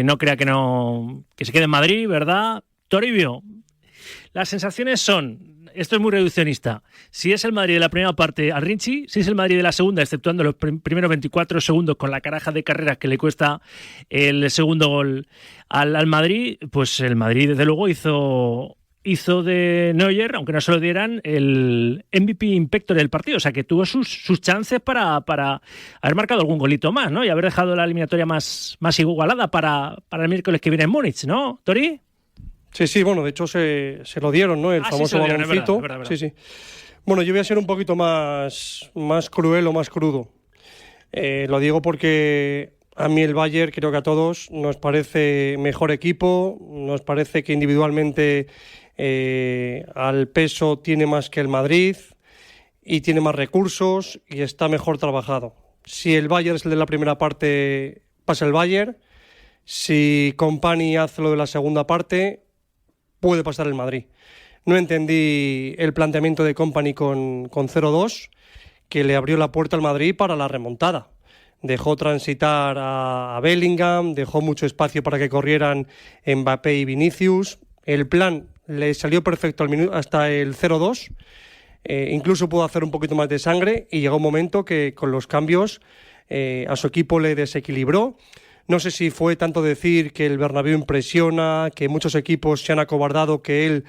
no crea que se quede en Madrid, ¿verdad? Toribio, las sensaciones son, esto es muy reduccionista, si es el Madrid de la primera parte al Rinchi, si es el Madrid de la segunda, exceptuando los primeros 24 segundos con la caraja de carreras que le cuesta el segundo gol al Madrid, pues el Madrid desde luego hizo de Neuer, aunque no se lo dieran, el MVP Impector del partido. O sea, que tuvo sus chances para haber marcado algún golito más, ¿no? Y haber dejado la eliminatoria más igualada para el miércoles que viene en Múnich, ¿no, Tori? Sí, bueno, de hecho se lo dieron, ¿no? El famoso baloncito. Es verdad. Sí. Bueno, yo voy a ser un poquito más cruel o más crudo. Lo digo porque a mí el Bayern, creo que a todos, nos parece mejor equipo, nos parece que individualmente al peso tiene más que el Madrid y tiene más recursos y está mejor trabajado. Si el Bayern es el de la primera parte, pasa el Bayern. Si Kompany hace lo de la segunda parte, puede pasar el Madrid. No entendí el planteamiento de Kompany con 0-2, que le abrió la puerta al Madrid para la remontada. Dejó transitar a Bellingham, dejó mucho espacio para que corrieran Mbappé y Vinicius. El plan le salió perfecto hasta el 0-2. Incluso pudo hacer un poquito más de sangre y llegó un momento que con los cambios a su equipo le desequilibró. No sé si fue tanto decir que el Bernabéu impresiona, que muchos equipos se han acobardado, que él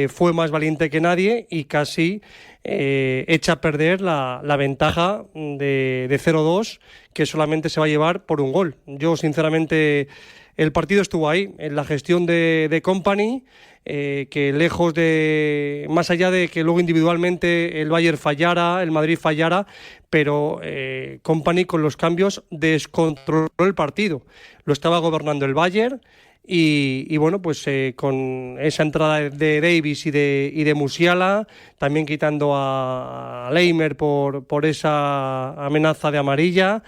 fue más valiente que nadie y casi echa a perder la ventaja de 0-2 que solamente se va a llevar por un gol. Yo, sinceramente, el partido estuvo ahí, en la gestión de Kompany, que lejos de, más allá de que luego individualmente el Bayern fallara, el Madrid fallara, pero Kompany con los cambios descontroló el partido. Lo estaba gobernando el Bayern y bueno, pues con esa entrada de Davis y de Musiala, también quitando a Leimer por esa amenaza de amarilla,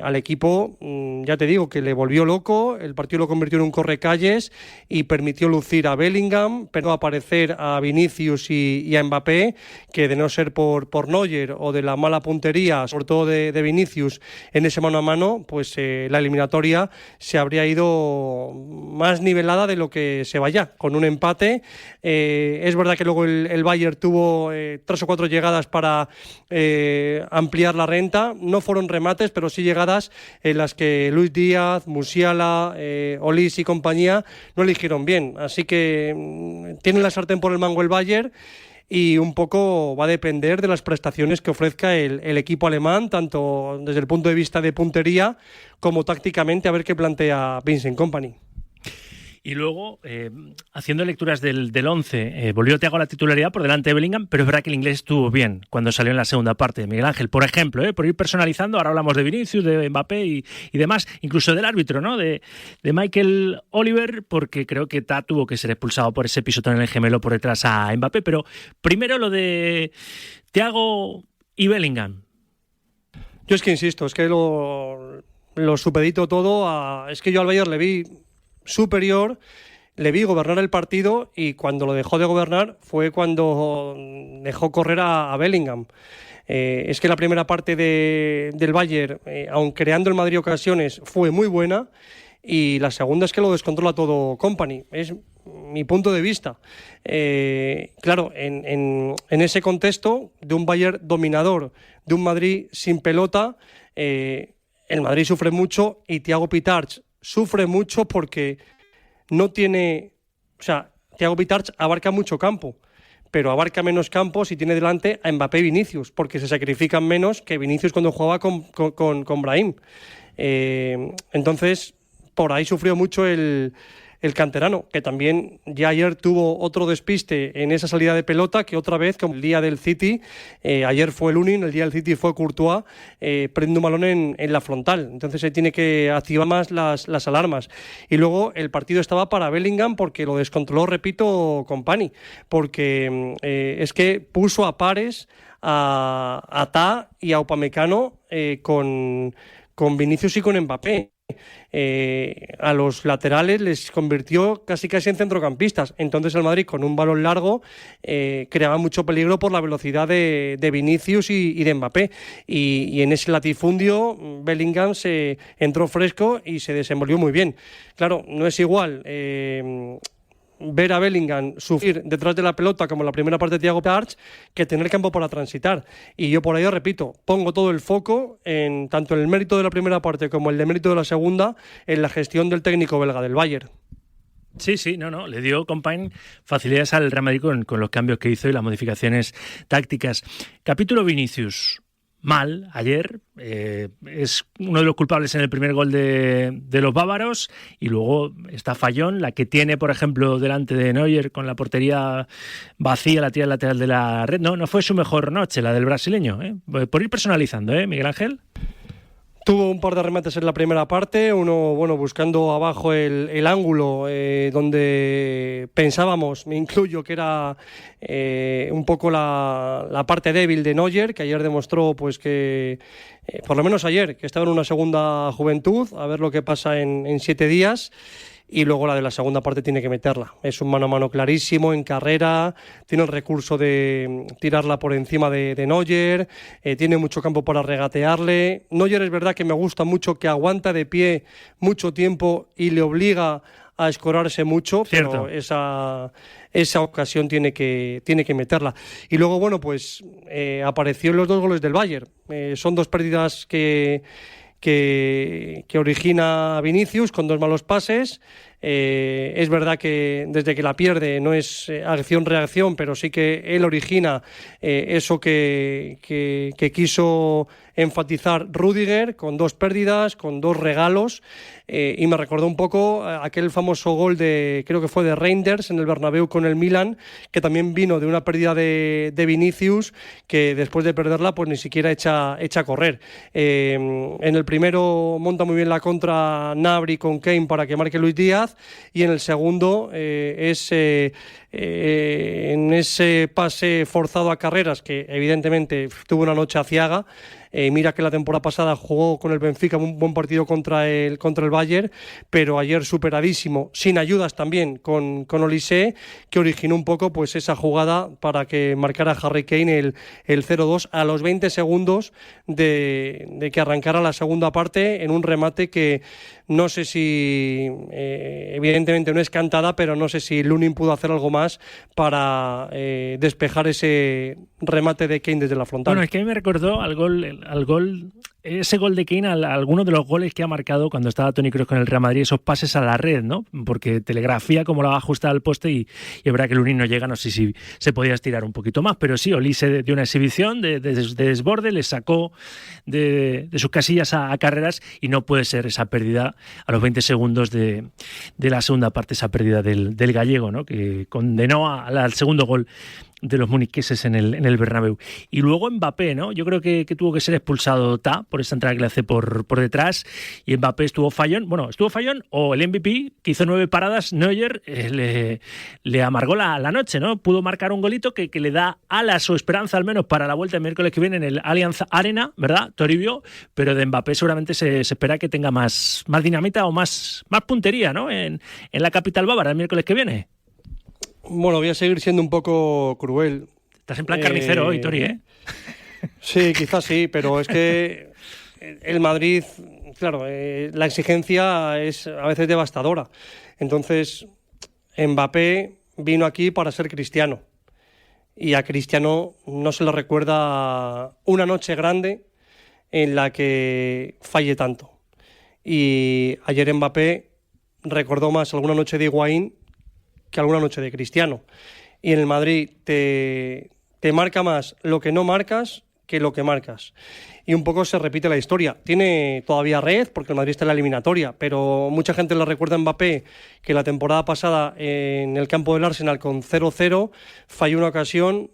al equipo, ya te digo, que le volvió loco. El partido lo convirtió en un correcalles y permitió lucir a Bellingham, pero aparecer a Vinicius y a Mbappé, que de no ser por Neuer o de la mala puntería, sobre todo de Vinicius, en ese mano a mano, pues la eliminatoria se habría ido más nivelada de lo que se vaya, con un empate. Es verdad que luego el Bayern tuvo 3 o 4 llegadas para ampliar la renta. No fueron remates, pero sí llegadas en las que Luis Díaz, Musiala, Olís y compañía no eligieron bien. Así que tiene la sartén por el mango el Bayern y un poco va a depender de las prestaciones que ofrezca el equipo alemán, tanto desde el punto de vista de puntería como tácticamente, a ver qué plantea Vincent Kompany. Y luego, haciendo lecturas del 11, volvió Thiago a la titularidad por delante de Bellingham, pero es verdad que el inglés estuvo bien cuando salió en la segunda parte. Miguel Ángel, por ejemplo, por ir personalizando, ahora hablamos de Vinicius, de Mbappé y demás, incluso del árbitro, ¿no? De Michael Oliver, porque creo que tuvo que ser expulsado por ese pisotón en el gemelo por detrás a Mbappé. Pero primero lo de Thiago y Bellingham. Yo es que insisto, es que lo supedito todo es que yo al Bayern le vi superior, le vi gobernar el partido y cuando lo dejó de gobernar fue cuando dejó correr a Bellingham. Es que la primera parte del Bayern, aun creando el Madrid ocasiones, fue muy buena y la segunda es que lo descontrola todo Kompany. Es mi punto de vista. Claro, en ese contexto de un Bayern dominador, de un Madrid sin pelota, el Madrid sufre mucho y Thiago Pitarch sufre mucho porque no tiene... O sea, Thiago Pitarch abarca mucho campo, pero abarca menos campos y tiene delante a Mbappé y Vinicius, porque se sacrifican menos que Vinicius cuando jugaba con Brahim. Entonces, por ahí sufrió mucho el canterano, que también ya ayer tuvo otro despiste en esa salida de pelota, que otra vez, como el día del City, ayer fue Lunin, el día del City fue Courtois, prende un balón en la frontal. Entonces se tiene que activar más las alarmas. Y luego el partido estaba para Bellingham porque lo descontroló, repito, Kompany, porque es que puso a pares a Ta y a Upamecano con Vinicius y con Mbappé. A los laterales les convirtió casi en centrocampistas. Entonces el Madrid, con un balón largo, creaba mucho peligro por la velocidad de Vinicius y de Mbappé, y en ese latifundio Bellingham se entró fresco y se desenvolvió muy bien. Claro, no es igual ver a Bellingham sufrir detrás de la pelota como en la primera parte de Thiago Arch que tener campo para transitar. Y yo por ello, repito, pongo todo el foco en tanto en el mérito de la primera parte como el de mérito de la segunda en la gestión del técnico belga del Bayern. Sí, no, le dio Kompany facilidades al Real Madrid con los cambios que hizo y las modificaciones tácticas. Capítulo Vinicius. Mal, ayer, es uno de los culpables en el primer gol de los bávaros, y luego está Fallón, la que tiene, por ejemplo, delante de Neuer con la portería vacía, la tira lateral de la red. No fue su mejor noche, la del brasileño, por ir personalizando, Miguel Ángel. Tuvo un par de remates en la primera parte, uno buscando abajo el ángulo donde pensábamos, me incluyo, que era un poco la parte débil de Neuer, que ayer demostró pues que, por lo menos ayer, que estaba en una segunda juventud, a ver lo que pasa en 7 días. Y luego la de la segunda parte tiene que meterla. Es un mano a mano clarísimo en carrera, tiene el recurso de tirarla por encima de Neuer, tiene mucho campo para regatearle. Neuer es verdad que me gusta mucho, que aguanta de pie mucho tiempo y le obliga a escorarse mucho, Cierto. Pero esa ocasión tiene que meterla. Y luego, bueno, pues apareció en los 2 goles del Bayern. Son 2 pérdidas que origina Vinicius con 2 malos pases. Es verdad que desde que la pierde no es acción-reacción, pero sí que él origina eso que quiso enfatizar Rüdiger, con 2 pérdidas, con 2 regalos, y me recordó un poco aquel famoso gol creo que fue de Reinders en el Bernabéu con el Milan, que también vino de una pérdida de Vinicius, que después de perderla pues ni siquiera echa a correr. En el primero monta muy bien la contra Gnabry con Kane para que marque Luis Díaz, y en el segundo en ese pase forzado a Carreras, que evidentemente tuvo una noche aciaga. Mira que la temporada pasada jugó con el Benfica un buen partido contra el Bayern, pero ayer superadísimo, sin ayudas también con Olise, que originó un poco pues esa jugada para que marcara Harry Kane el 0-2 a los 20 segundos de que arrancara la segunda parte, en un remate que no sé si evidentemente no es cantada, pero no sé si Lunin pudo hacer algo más para despejar ese remate de Kane desde la frontal. Bueno, es que a mí me recordó al gol, ese gol de Kane, a algunos de los goles que ha marcado cuando estaba Toni Kroos con el Real Madrid, esos pases a la red, ¿no? Porque telegrafía cómo la va a ajustar al poste, y es verdad que Lunin no llega, no sé si se podía estirar un poquito más, pero sí, Olise dio una exhibición de desborde, le sacó de sus casillas a Carreras, y no puede ser esa pérdida a los 20 segundos de la segunda parte, esa pérdida del gallego, ¿no? Que condenó al segundo gol de los muniqueses en el Bernabéu. Y luego Mbappé, ¿no? Yo creo que tuvo que ser expulsado Ta por esa entrada que le hace por detrás, y Mbappé estuvo fallón o el MVP, que hizo 9 paradas. Neuer le amargó la noche, ¿no? Pudo marcar un golito que le da alas o esperanza al menos para la vuelta el miércoles que viene en el Allianz Arena, ¿verdad? Toribio, pero de Mbappé seguramente se espera que tenga más dinamita o más puntería, ¿no? En la capital bávara el miércoles que viene. Bueno, voy a seguir siendo un poco cruel. Estás en plan carnicero hoy, Tori, ¿eh? Sí, quizás sí, pero es que el Madrid, claro, la exigencia es a veces devastadora. Entonces, Mbappé vino aquí para ser Cristiano. Y a Cristiano no se le recuerda una noche grande en la que falle tanto. Y ayer Mbappé recordó más alguna noche de Higuaín que alguna noche de Cristiano. y en el Madrid te marca más lo que no marcas que lo que marcas. Y un poco se repite la historia. Tiene todavía red, porque el Madrid está en la eliminatoria, pero mucha gente le recuerda a Mbappé que la temporada pasada en el campo del Arsenal con 0-0 falló una ocasión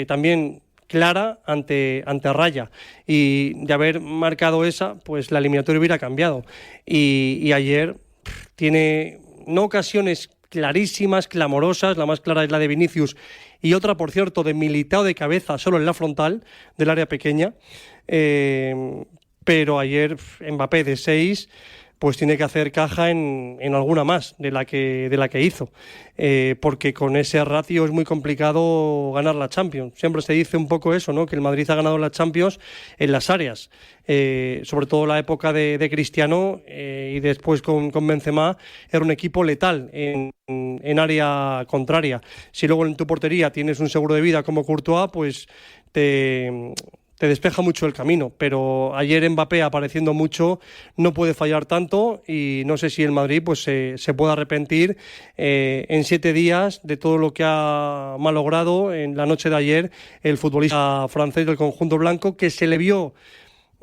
también clara ante Raya. Y de haber marcado esa, pues la eliminatoria hubiera cambiado. Y ayer tiene no ocasiones clarísimas, clamorosas, la más clara es la de Vinicius y otra, por cierto, de Militao de cabeza solo en la frontal del área pequeña, pero ayer Mbappé de 6 pues tiene que hacer caja en alguna más de la que hizo, porque con ese ratio es muy complicado ganar la Champions. Siempre se dice un poco eso, ¿no? Que el Madrid ha ganado la Champions en las áreas, sobre todo la época de Cristiano, y después con Benzema era un equipo letal en área contraria. Si luego en tu portería tienes un seguro de vida como Courtois, pues te despeja mucho el camino, pero ayer Mbappé apareciendo mucho no puede fallar tanto, y no sé si el Madrid pues se puede arrepentir en 7 días de todo lo que ha malogrado en la noche de ayer el futbolista francés del conjunto blanco, que se le vio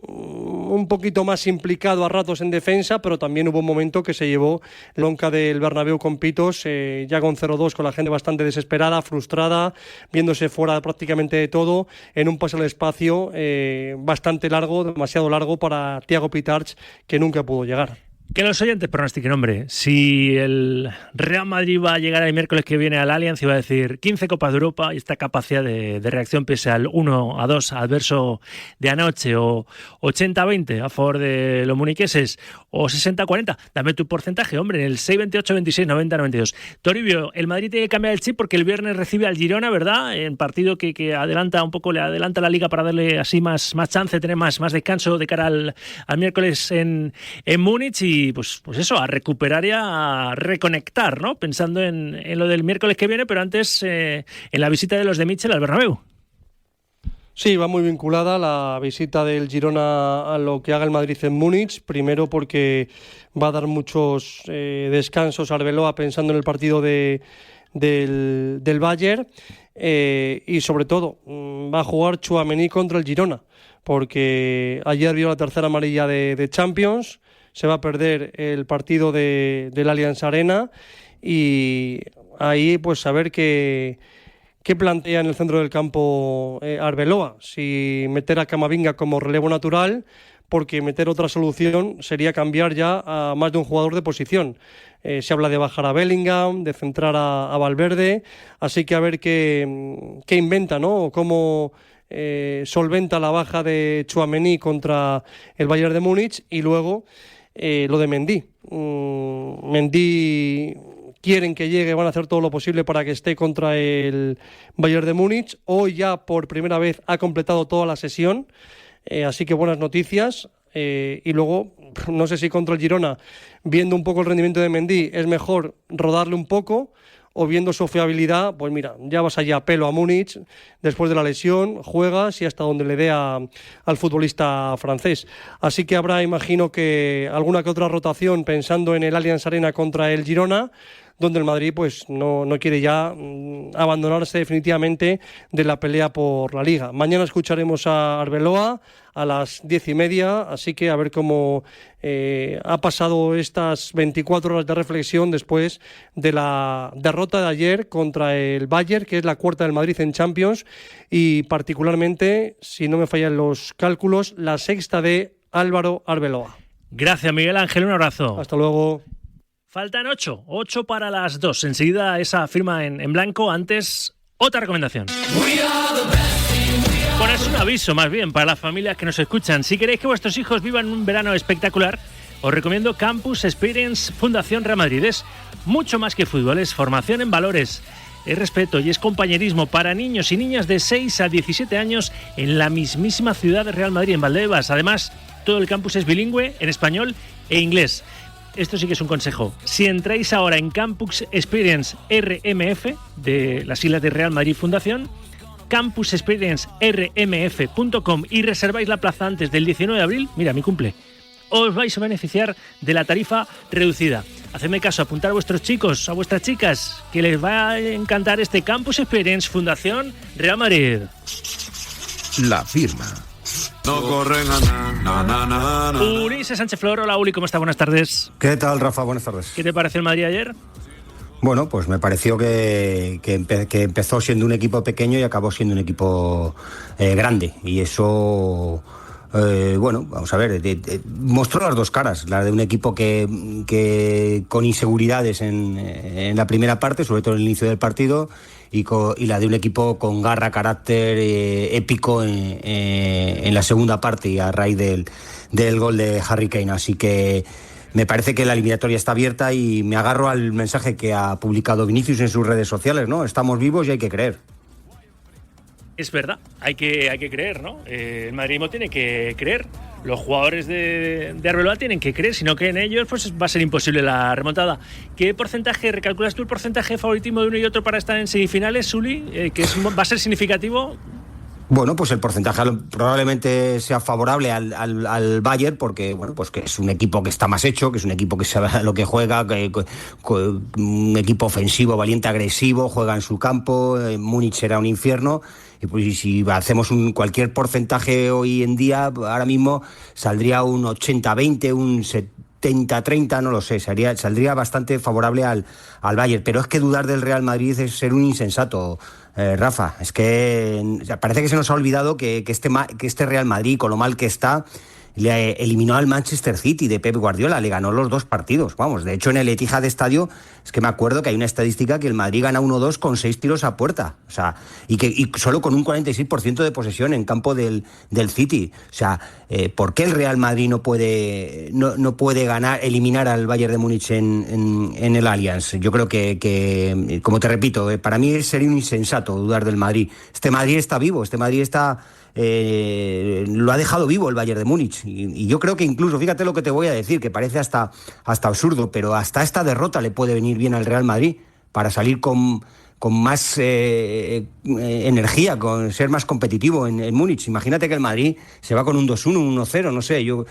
un poquito más implicado a ratos en defensa, pero también hubo un momento que se llevó lonca del Bernabéu con pitos, ya con 0-2, con la gente bastante desesperada, frustrada, viéndose fuera prácticamente de todo, en un pase al espacio bastante largo, demasiado largo para Thiago Pitarch, que nunca pudo llegar. Que los oyentes pronostiquen, hombre. Si el Real Madrid va a llegar el miércoles que viene al Allianz y va a decir 15 Copas de Europa y esta capacidad de reacción pese al 1-2 adverso de anoche, o 80-20 a favor de los muniqueses, o 60-40, dame tu porcentaje, hombre, en el 6-28, 26, 90, 92. Toribio, el Madrid tiene que cambiar el chip porque el viernes recibe al Girona, ¿verdad? En partido que adelanta un poco, le adelanta la Liga para darle así más chance, tener más descanso de cara al miércoles en Múnich, y pues eso, a recuperar y a reconectar, ¿no? Pensando en lo del miércoles que viene, pero antes en la visita de los de Michel al Bernabéu. Sí, va muy vinculada la visita del Girona a lo que haga el Madrid en Múnich. Primero porque va a dar muchos descansos a Arbeloa pensando en el partido del Bayern, y sobre todo va a jugar Tchouaméni contra el Girona, porque ayer vio la tercera amarilla de Champions, se va a perder el partido del Allianz Arena, y ahí pues a ver qué plantea en el centro del campo Arbeloa, si meter a Camavinga como relevo natural, porque meter otra solución sería cambiar ya a más de un jugador de posición. Se habla de bajar a Bellingham, de centrar a Valverde, así que a ver qué inventa, ¿no? O cómo solventa la baja de Tchouaméni contra el Bayern de Múnich. Y luego lo de Mendy. Mendy quieren que llegue, van a hacer todo lo posible para que esté contra el Bayern de Múnich. Hoy ya por primera vez ha completado toda la sesión, así que buenas noticias. Y luego, no sé si contra el Girona, viendo un poco el rendimiento de Mendy, es mejor rodarle un poco, o viendo su fiabilidad, pues mira, ya vas allá a pelo a Múnich, después de la lesión, juegas y hasta donde le dé al futbolista francés. Así que habrá, imagino que alguna que otra rotación pensando en el Allianz Arena contra el Girona, donde el Madrid pues no quiere ya abandonarse definitivamente de la pelea por la Liga. Mañana escucharemos a Arbeloa a las 10:30, así que a ver cómo ha pasado estas 24 horas de reflexión después de la derrota de ayer contra el Bayern, que es la cuarta del Madrid en Champions, y particularmente, si no me fallan los cálculos, la sexta de Álvaro Arbeloa. Gracias, Miguel Ángel, un abrazo. Hasta luego. Faltan 8 para las 2. Enseguida esa firma en blanco. Antes, otra recomendación. Bueno, es un aviso más bien para las familias que nos escuchan. Si queréis que vuestros hijos vivan un verano espectacular, os recomiendo Campus Experience Fundación Real Madrid. Es mucho más que fútbol, es formación en valores, es respeto y es compañerismo para niños y niñas de 6 a 17 años en la mismísima ciudad de Real Madrid, en Valdebebas. Además, todo el campus es bilingüe en español e inglés. Esto sí que es un consejo. Si entráis ahora en Campus Experience RMF, de las siglas de Real Madrid Fundación, campusexperiencermf.com, y reserváis la plaza antes del 19 de abril, mira, mi cumple, os vais a beneficiar de la tarifa reducida. Hacedme caso, apuntar a vuestros chicos, a vuestras chicas, que les va a encantar este Campus Experience Fundación Real Madrid. La firma. No corren a Ulises Sánchez Flor, hola Uli, ¿cómo está? Buenas tardes. ¿Qué tal, Rafa? Buenas tardes. ¿Qué te pareció el Madrid ayer? Bueno, pues me pareció que empezó siendo un equipo pequeño y acabó siendo un equipo grande. Y eso, bueno, vamos a ver, mostró las dos caras. La de un equipo que con inseguridades en la primera parte, sobre todo en el inicio del partido, y la de un equipo con garra, carácter épico en la segunda parte y a raíz del gol de Harry Kane. Así que me parece que la eliminatoria está abierta y me agarro al mensaje que ha publicado Vinicius en sus redes sociales, ¿no? Estamos vivos y hay que creer. Es verdad, hay que creer, ¿no? El madridismo tiene que creer. Los jugadores de Arbeloa tienen que creer, si no creen ellos, pues va a ser imposible la remontada. ¿Qué porcentaje, recalculas tú el porcentaje de favoritismo de uno y otro para estar en semifinales, Suli? ¿Va a ser significativo? Bueno, pues el porcentaje probablemente sea favorable al Bayern, porque bueno, pues que es un equipo que está más hecho, que es un equipo que sabe lo que juega, un equipo ofensivo, valiente, agresivo, juega en su campo. Múnich será un infierno. Y pues si hacemos cualquier porcentaje hoy en día, ahora mismo saldría un 80-20, un 70-30, no lo sé, saldría bastante favorable al Bayern. Pero es que dudar del Real Madrid es ser un insensato, Rafa. Es que parece que se nos ha olvidado que este Real Madrid, con lo mal que está, le eliminó al Manchester City de Pep Guardiola, le ganó los 2 partidos. Vamos, de hecho en el Etihad Estadio, es que me acuerdo que hay una estadística que el Madrid gana 1-2 con 6 tiros a puerta. O sea, y solo con un 46% de posesión en campo del City. O sea, ¿por qué el Real Madrid no puede eliminar al Bayern de Múnich en el Allianz? Yo creo que como te repito, para mí sería un insensato dudar del Madrid. Este Madrid está vivo, este Madrid está... lo ha dejado vivo el Bayern de Múnich y yo creo que incluso, fíjate lo que te voy a decir, que parece hasta absurdo, pero hasta esta derrota le puede venir bien al Real Madrid para salir con más energía, con ser más competitivo en Múnich. Imagínate que el Madrid se va con un 2-1, un 1-0, no sé, yo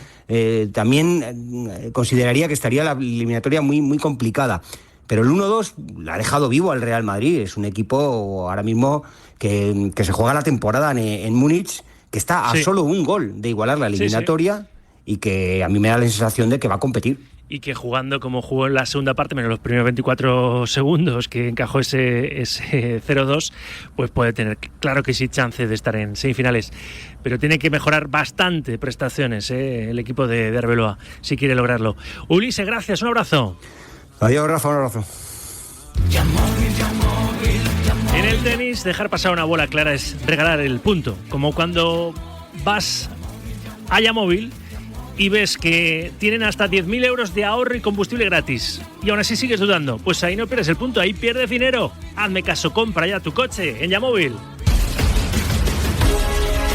también consideraría que estaría la eliminatoria muy, muy complicada. Pero el 1-2 la ha dejado vivo al Real Madrid. Es un equipo ahora mismo que se juega la temporada en Múnich, que está a solo un gol de igualar la eliminatoria y que a mí me da la sensación de que va a competir. Y que jugando como jugó en la segunda parte, menos los primeros 24 segundos que encajó ese 0-2, pues puede tener, claro que sí, chance de estar en semifinales. Pero tiene que mejorar bastante prestaciones el equipo de Arbeloa, si quiere lograrlo. Ulises, gracias, un abrazo. Adiós, Rafa, un abrazo. En el tenis, dejar pasar una bola clara es regalar el punto. Como cuando vas a Yamóvil y ves que tienen hasta 10.000 euros de ahorro y combustible gratis y aún así sigues dudando, pues ahí no pierdes el punto, ahí pierdes dinero. Hazme caso, compra ya tu coche en Yamóvil.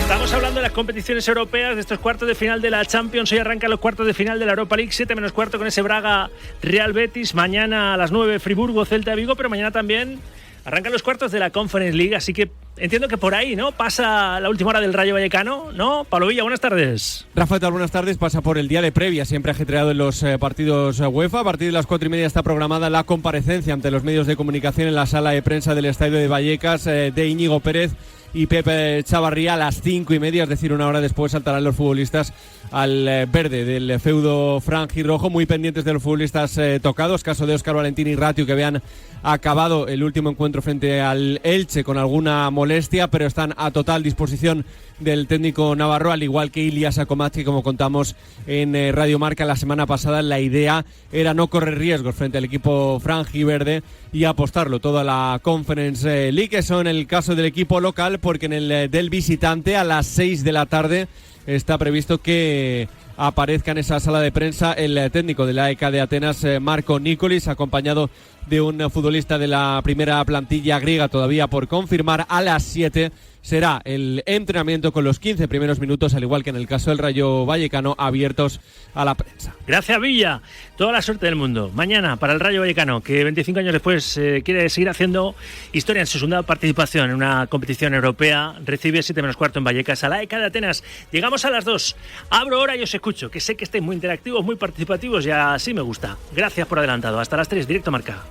Estamos hablando de las competiciones europeas, de estos cuartos de final de la Champions. Hoy arrancan los cuartos de final de la Europa League, 7 menos cuarto con ese Braga Real Betis. Mañana a las 9 Friburgo Celta de Vigo, pero mañana también arrancan los cuartos de la Conference League. Así que entiendo que por ahí, ¿no? Pasa la última hora del Rayo Vallecano, ¿no? Pablo Villa, buenas tardes. Rafa, tal, buenas tardes. Pasa por el día de previa, siempre ajetreado en los partidos UEFA. A partir de las 4:30 está programada la comparecencia ante los medios de comunicación en la sala de prensa del Estadio de Vallecas de Íñigo Pérez y Pepe Chavarría. A las 5:30, es decir, una hora después, saltarán los futbolistas al verde del feudo franjirrojo, muy pendientes de los futbolistas tocados, caso de Óscar Valentín y Ratiu, que habían acabado el último encuentro frente al Elche con alguna molestia, pero están a total disposición del técnico navarro, al igual que Ilia Sakomadski, como contamos en Radio Marca la semana pasada. La idea era no correr riesgos frente al equipo franjiverde y apostarlo toda la Conference League. Eso en el caso del equipo local, porque en el del visitante a las 6 de la tarde está previsto que aparezca en esa sala de prensa el técnico de la AEK de Atenas, Marco Nikolic, acompañado de un futbolista de la primera plantilla griega todavía por confirmar. A las 7 será el entrenamiento con los 15 primeros minutos, al igual que en el caso del Rayo Vallecano, abiertos a la prensa. Gracias, Villa. Toda la suerte del mundo. Mañana para el Rayo Vallecano, que 25 años después quiere seguir haciendo historia en su segunda participación en una competición europea. Recibe 7:15 en Vallecas a la ECA de Atenas. Llegamos a las 2. Abro hora y os escucho, que sé que estáis muy interactivos, muy participativos y así me gusta. Gracias por adelantado. Hasta las 3, Directo Marca.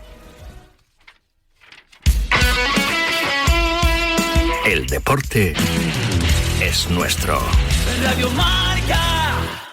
El deporte es nuestro. Radio Marca.